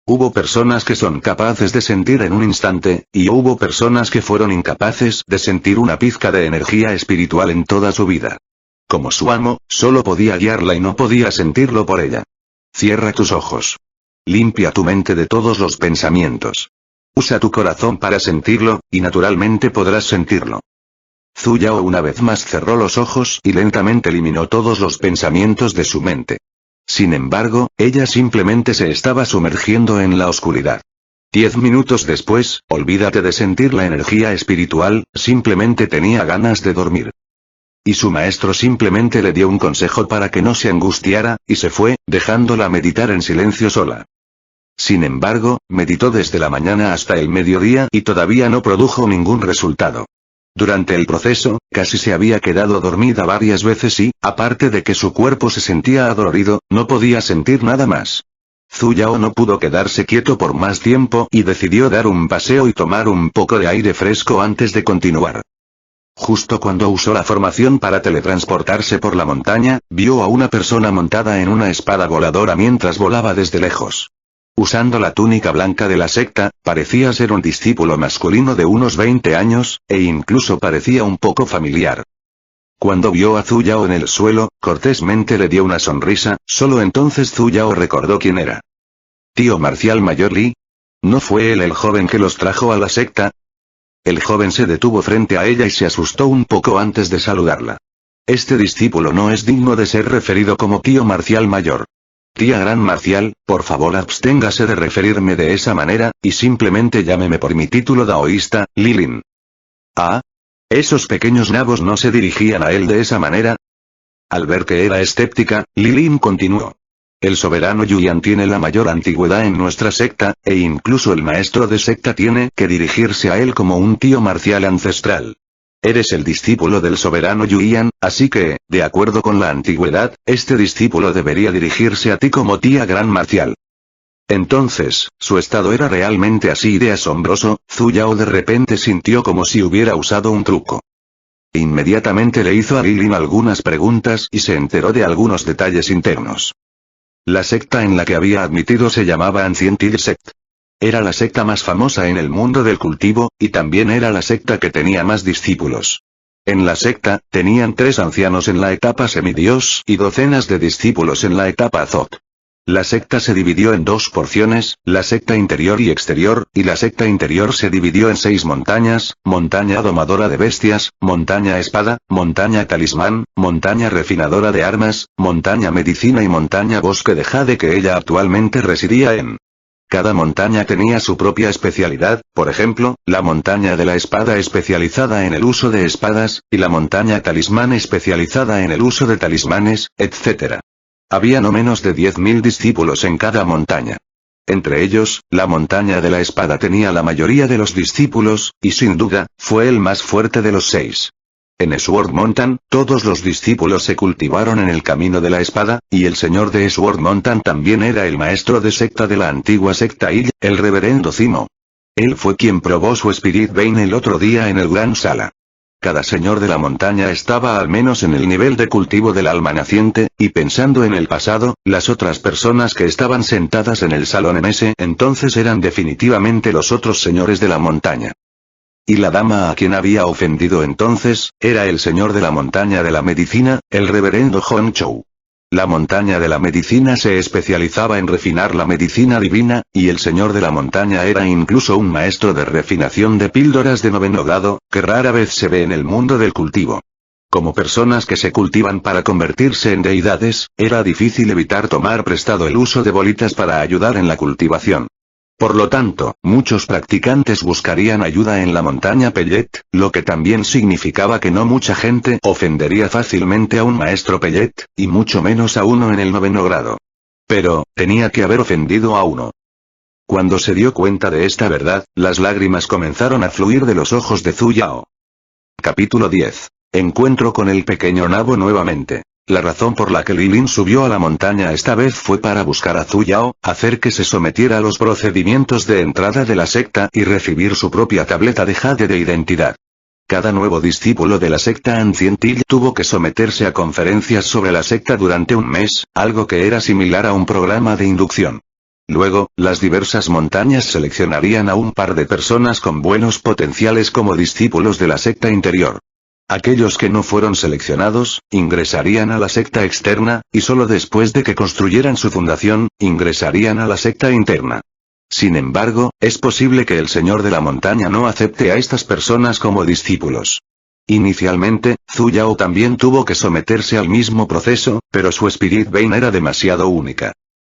Hubo personas que son capaces de sentir en un instante, y hubo personas que fueron incapaces de sentir una pizca de energía espiritual en toda su vida. Como su amo, solo podía guiarla y no podía sentirlo por ella. Cierra tus ojos. Limpia tu mente de todos los pensamientos. Usa tu corazón para sentirlo, y naturalmente podrás sentirlo. Zhu Yao una vez más cerró los ojos y lentamente eliminó todos los pensamientos de su mente. Sin embargo, ella simplemente se estaba sumergiendo en la oscuridad. 10 minutos después, olvídate de sentir la energía espiritual, simplemente tenía ganas de dormir. Y su maestro simplemente le dio un consejo para que no se angustiara, y se fue, dejándola meditar en silencio sola. Sin embargo, meditó desde la mañana hasta el mediodía y todavía no produjo ningún resultado. Durante el proceso, casi se había quedado dormida varias veces y, aparte de que su cuerpo se sentía adolorido, no podía sentir nada más. Zhu Yao no pudo quedarse quieto por más tiempo y decidió dar un paseo y tomar un poco de aire fresco antes de continuar. Justo cuando usó la formación para teletransportarse por la montaña, vio a una persona montada en una espada voladora mientras volaba desde lejos. Usando la túnica blanca de la secta, parecía ser un discípulo masculino de unos 20 años, e incluso parecía un poco familiar. Cuando vio a Zhu Yao en el suelo, cortésmente le dio una sonrisa, solo entonces Zhu Yao recordó quién era. ¿Tío Marcial Mayor Li? ¿No fue él el joven que los trajo a la secta? El joven se detuvo frente a ella y se asustó un poco antes de saludarla. Este discípulo no es digno de ser referido como tío Marcial Mayor. Tía Gran Marcial, por favor absténgase de referirme de esa manera, y simplemente llámeme por mi título daoísta, Lilin. ¿Ah? ¿Esos pequeños nabos no se dirigían a él de esa manera? Al ver que era escéptica, Lilin continuó. El soberano Yuyan tiene la mayor antigüedad en nuestra secta, e incluso el maestro de secta tiene que dirigirse a él como un tío marcial ancestral. Eres el discípulo del soberano Yuyan, así que, de acuerdo con la antigüedad, este discípulo debería dirigirse a ti como tía Gran Marcial. Entonces, su estado era realmente así de asombroso. Zhu Yao de repente sintió como si hubiera usado un truco. Inmediatamente le hizo a Lilin algunas preguntas y se enteró de algunos detalles internos. La secta en la que había admitido se llamaba Ancient Hill Sect. Era la secta más famosa en el mundo del cultivo, y también era la secta que tenía más discípulos. En la secta, tenían 3 ancianos en la etapa semidios y docenas de discípulos en la etapa Zot. La secta se dividió en 2 porciones, la secta interior y exterior, y la secta interior se dividió en 6 montañas: montaña domadora de bestias, montaña espada, montaña talismán, montaña refinadora de armas, montaña medicina y montaña bosque de jade que ella actualmente residía en. Cada montaña tenía su propia especialidad, por ejemplo, la montaña de la espada especializada en el uso de espadas, y la montaña talismán especializada en el uso de talismanes, etc. Había no menos de 10.000 discípulos en cada montaña. Entre ellos, la montaña de la espada tenía la mayoría de los discípulos, y sin duda, fue el más fuerte de los 6. En Sword Mountain, todos los discípulos se cultivaron en el camino de la espada, y el señor de Sword Mountain también era el maestro de secta de la antigua secta Ill, el reverendo Zimo. Él fue quien probó su Spirit Vein el otro día en el Gran Sala. Cada señor de la montaña estaba al menos en el nivel de cultivo del alma naciente, y pensando en el pasado, las otras personas que estaban sentadas en el salón en ese entonces eran definitivamente los otros señores de la montaña. Y la dama a quien había ofendido entonces, era el señor de la montaña de la medicina, el reverendo Honchou. La montaña de la medicina se especializaba en refinar la medicina divina, y el señor de la montaña era incluso un maestro de refinación de píldoras de noveno grado, que rara vez se ve en el mundo del cultivo. Como personas que se cultivan para convertirse en deidades, era difícil evitar tomar prestado el uso de bolitas para ayudar en la cultivación. Por lo tanto, muchos practicantes buscarían ayuda en la montaña Pellet, lo que también significaba que no mucha gente ofendería fácilmente a un maestro Pellet, y mucho menos a uno en el noveno grado. Pero, tenía que haber ofendido a uno. Cuando se dio cuenta de esta verdad, las lágrimas comenzaron a fluir de los ojos de Zhu Yao. Capítulo 10. Encuentro con el pequeño nabo nuevamente. La razón por la que Li Lin subió a la montaña esta vez fue para buscar a Zhu Yao, hacer que se sometiera a los procedimientos de entrada de la secta y recibir su propia tableta de jade de identidad. Cada nuevo discípulo de la secta Ancient Hill tuvo que someterse a conferencias sobre la secta durante un mes, algo que era similar a un programa de inducción. Luego, las diversas montañas seleccionarían a un par de personas con buenos potenciales como discípulos de la secta interior. Aquellos que no fueron seleccionados, ingresarían a la secta externa, y solo después de que construyeran su fundación, ingresarían a la secta interna. Sin embargo, es posible que el señor de la montaña no acepte a estas personas como discípulos. Inicialmente, Zhu Yao también tuvo que someterse al mismo proceso, pero su Spirit Vein era demasiado única.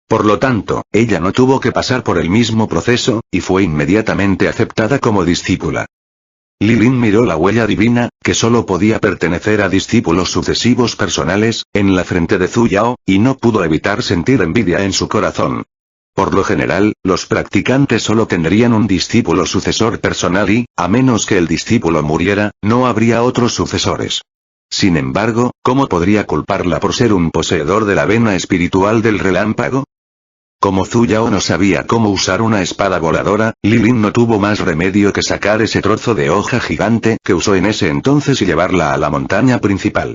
Por lo tanto, ella no tuvo que pasar por el mismo proceso, y fue inmediatamente aceptada como discípula. Li Lin miró la huella divina, que solo podía pertenecer a discípulos sucesivos personales, en la frente de Zhu Yao, y no pudo evitar sentir envidia en su corazón. Por lo general, los practicantes solo tendrían un discípulo sucesor personal y, a menos que el discípulo muriera, no habría otros sucesores. Sin embargo, ¿cómo podría culparla por ser un poseedor de la vena espiritual del relámpago? Como Zhu Yao no sabía cómo usar una espada voladora, Li Lin no tuvo más remedio que sacar ese trozo de hoja gigante que usó en ese entonces y llevarla a la montaña principal.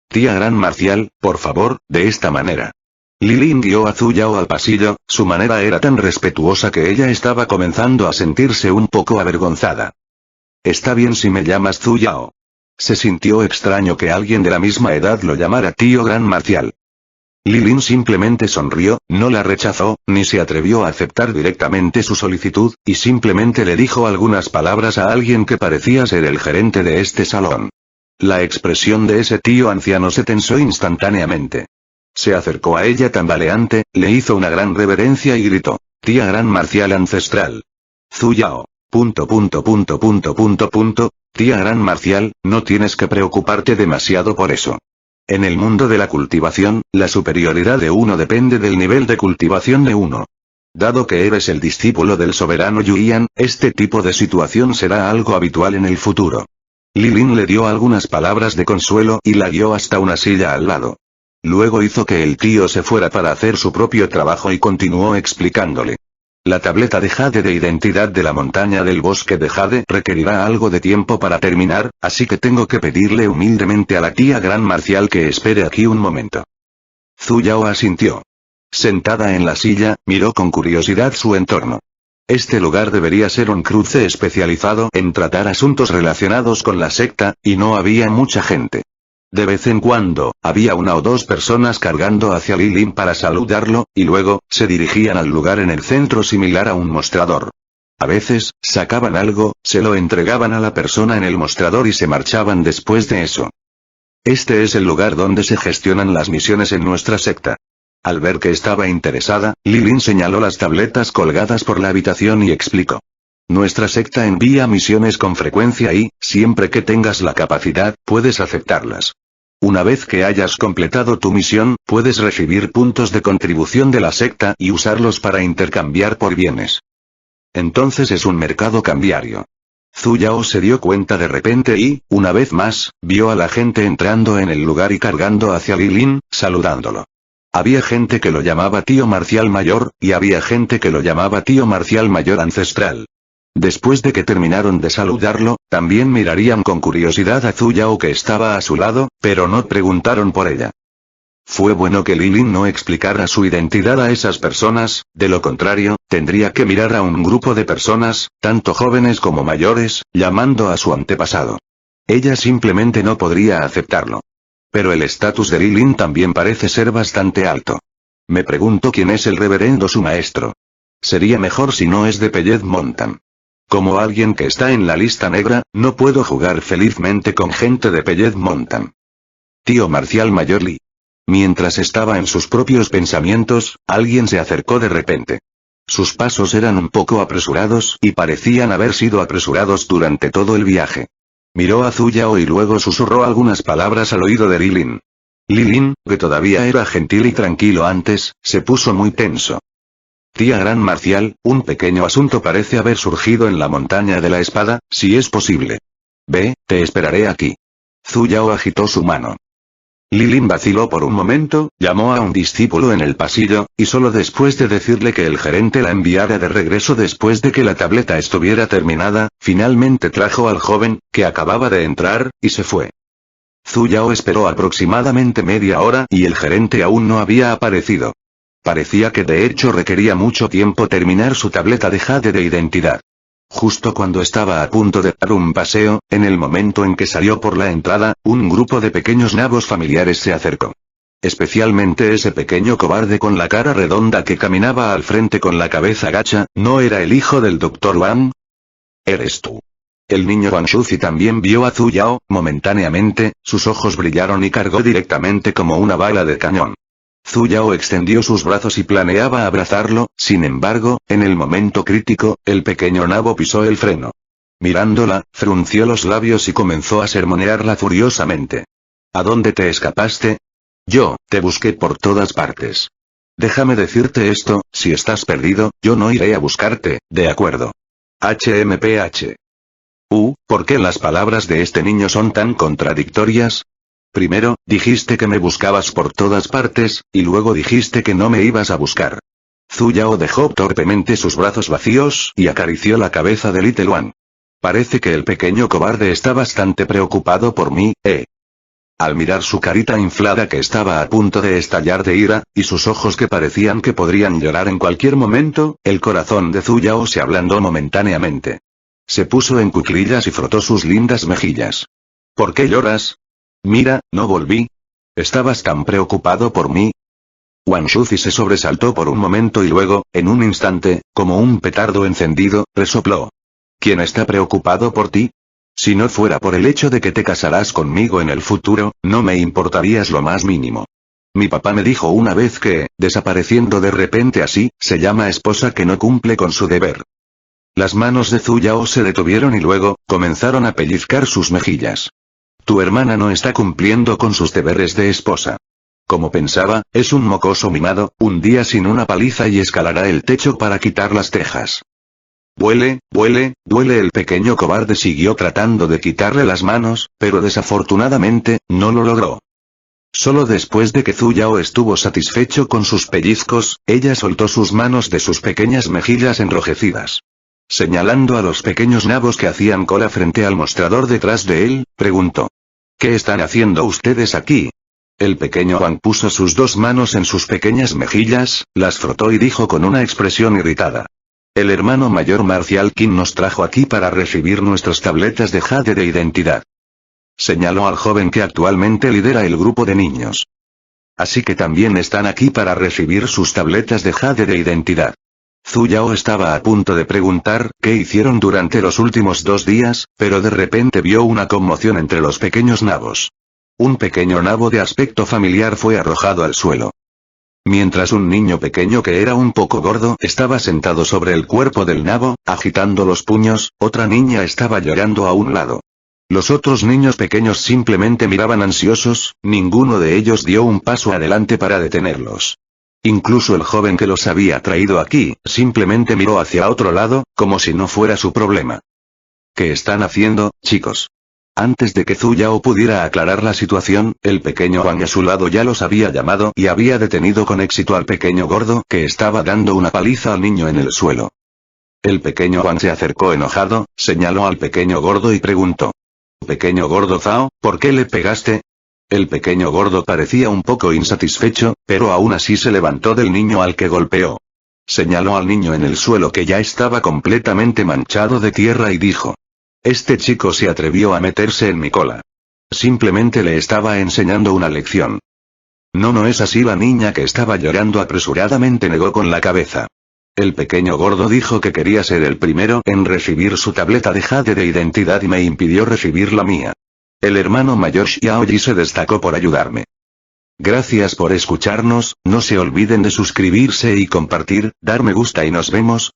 Tía Gran Marcial, por favor, de esta manera. Li Lin guió a Zhu Yao al pasillo, su manera era tan respetuosa que ella estaba comenzando a sentirse un poco avergonzada. Está bien si me llamas Zhu Yao. Se sintió extraño que alguien de la misma edad lo llamara tío Gran Marcial. Li Lin simplemente sonrió, no la rechazó, ni se atrevió a aceptar directamente su solicitud, y simplemente le dijo algunas palabras a alguien que parecía ser el gerente de este salón. La expresión de ese tío anciano se tensó instantáneamente. Se acercó a ella tambaleante, le hizo una gran reverencia y gritó: «Tía Gran Marcial Ancestral. Zhu Yao. Tía Gran Marcial, no tienes que preocuparte demasiado por eso. En el mundo de la cultivación, la superioridad de uno depende del nivel de cultivación de uno. Dado que eres el discípulo del soberano Yuyan, este tipo de situación será algo habitual en el futuro». Li Lin le dio algunas palabras de consuelo y la guió hasta una silla al lado. Luego hizo que el tío se fuera para hacer su propio trabajo y continuó explicándole. La tableta de jade de identidad de la montaña del bosque de jade requerirá algo de tiempo para terminar, así que tengo que pedirle humildemente a la tía Gran Marcial que espere aquí un momento. Zhu Yao asintió. Sentada en la silla, miró con curiosidad su entorno. Este lugar debería ser un cruce especializado en tratar asuntos relacionados con la secta, y no había mucha gente. De vez en cuando, había una o dos personas cargando hacia Li Lin para saludarlo, y luego, se dirigían al lugar en el centro similar a un mostrador. A veces, sacaban algo, se lo entregaban a la persona en el mostrador y se marchaban después de eso. Este es el lugar donde se gestionan las misiones en nuestra secta. Al ver que estaba interesada, Li Lin señaló las tabletas colgadas por la habitación y explicó. Nuestra secta envía misiones con frecuencia y, siempre que tengas la capacidad, puedes aceptarlas. Una vez que hayas completado tu misión, puedes recibir puntos de contribución de la secta y usarlos para intercambiar por bienes. Entonces es un mercado cambiario. Zuyao se dio cuenta de repente y, una vez más, vio a la gente entrando en el lugar y cargando hacia Lilin, saludándolo. Había gente que lo llamaba tío marcial mayor, y había gente que lo llamaba tío marcial mayor ancestral. Después de que terminaron de saludarlo, también mirarían con curiosidad a Zuyao que estaba a su lado, pero no preguntaron por ella. Fue bueno que Lilin no explicara su identidad a esas personas, de lo contrario, tendría que mirar a un grupo de personas, tanto jóvenes como mayores, llamando a su antepasado. Ella simplemente no podría aceptarlo. Pero el estatus de Lilin también parece ser bastante alto. Me pregunto quién es el reverendo su maestro. Sería mejor si no es de Pellet Mountain. Como alguien que está en la lista negra, no puedo jugar felizmente con gente de Pellet Mountain. Tío marcial mayor Lee. Mientras estaba en sus propios pensamientos, alguien se acercó de repente. Sus pasos eran un poco apresurados y parecían haber sido apresurados durante todo el viaje. Miró a Zuyao y luego susurró algunas palabras al oído de Lilin. Lilin, que todavía era gentil y tranquilo antes, se puso muy tenso. Tía Gran Marcial, un pequeño asunto parece haber surgido en la montaña de la espada, si es posible. Ve, te esperaré aquí. Zuyao agitó su mano. Lilin vaciló por un momento, llamó a un discípulo en el pasillo, y solo después de decirle que el gerente la enviara de regreso después de que la tableta estuviera terminada, finalmente trajo al joven, que acababa de entrar, y se fue. Zuyao esperó aproximadamente media hora y el gerente aún no había aparecido. Parecía que de hecho requería mucho tiempo terminar su tableta de jade de identidad. Justo cuando estaba a punto de dar un paseo, en el momento en que salió por la entrada, un grupo de pequeños nabos familiares se acercó. Especialmente ese pequeño cobarde con la cara redonda que caminaba al frente con la cabeza gacha, ¿no era el hijo del Dr. Wang? Eres tú. El niño Wang Shuzi también vio a Zuyao, momentáneamente, sus ojos brillaron y cargó directamente como una bala de cañón. Zuyao extendió sus brazos y planeaba abrazarlo, sin embargo, en el momento crítico, el pequeño nabo pisó el freno. Mirándola, frunció los labios y comenzó a sermonearla furiosamente. ¿A dónde te escapaste? Yo, te busqué por todas partes. Déjame decirte esto, si estás perdido, yo no iré a buscarte, ¿de acuerdo? HMPH. ¿Por qué las palabras de este niño son tan contradictorias? Primero, dijiste que me buscabas por todas partes, y luego dijiste que no me ibas a buscar. Zuyao dejó torpemente sus brazos vacíos y acarició la cabeza de Little One. Parece que el pequeño cobarde está bastante preocupado por mí, Al mirar su carita inflada que estaba a punto de estallar de ira, y sus ojos que parecían que podrían llorar en cualquier momento, el corazón de Zuyao se ablandó momentáneamente. Se puso en cuclillas y frotó sus lindas mejillas. ¿Por qué lloras? Mira, no volví. ¿Estabas tan preocupado por mí? Wang Shuzi se sobresaltó por un momento y luego, en un instante, como un petardo encendido, resopló. ¿Quién está preocupado por ti? Si no fuera por el hecho de que te casarás conmigo en el futuro, no me importarías lo más mínimo. Mi papá me dijo una vez que, desapareciendo de repente así, se llama esposa que no cumple con su deber. Las manos de Zuyao se detuvieron y luego, comenzaron a pellizcar sus mejillas. Tu hermana no está cumpliendo con sus deberes de esposa. Como pensaba, es un mocoso mimado, un día sin una paliza y escalará el techo para quitar las tejas. Duele, el pequeño cobarde siguió tratando de quitarle las manos, pero desafortunadamente, no lo logró. Solo después de que Zuyao estuvo satisfecho con sus pellizcos, ella soltó sus manos de sus pequeñas mejillas enrojecidas. Señalando a los pequeños nabos que hacían cola frente al mostrador detrás de él, preguntó. ¿Qué están haciendo ustedes aquí? El pequeño Wang puso sus dos manos en sus pequeñas mejillas, las frotó y dijo con una expresión irritada. El hermano mayor Marcial King nos trajo aquí para recibir nuestras tabletas de jade de identidad. Señaló al joven que actualmente lidera el grupo de niños. Así que también están aquí para recibir sus tabletas de jade de identidad. Zuyao estaba a punto de preguntar qué hicieron durante los últimos 2 días, pero de repente vio una conmoción entre los pequeños nabos. Un pequeño nabo de aspecto familiar fue arrojado al suelo. Mientras un niño pequeño que era un poco gordo estaba sentado sobre el cuerpo del nabo, agitando los puños, otra niña estaba llorando a un lado. Los otros niños pequeños simplemente miraban ansiosos, ninguno de ellos dio un paso adelante para detenerlos. Incluso el joven que los había traído aquí, simplemente miró hacia otro lado, como si no fuera su problema. ¿Qué están haciendo, chicos? Antes de que Zhu Yao pudiera aclarar la situación, el pequeño Wang a su lado ya los había llamado y había detenido con éxito al pequeño gordo que estaba dando una paliza al niño en el suelo. El pequeño Wang se acercó enojado, señaló al pequeño gordo y preguntó. Pequeño gordo Zhao, ¿por qué le pegaste? El pequeño gordo parecía un poco insatisfecho, pero aún así se levantó del niño al que golpeó. Señaló al niño en el suelo que ya estaba completamente manchado de tierra y dijo. Este chico se atrevió a meterse en mi cola. Simplemente le estaba enseñando una lección. No es así. La niña que estaba llorando apresuradamente negó con la cabeza. El pequeño gordo dijo que quería ser el primero en recibir su tableta de jade de identidad y me impidió recibir la mía. El hermano mayor Xiaoyi se destacó por ayudarme. Gracias por escucharnos, no se olviden de suscribirse y compartir, dar me gusta y nos vemos,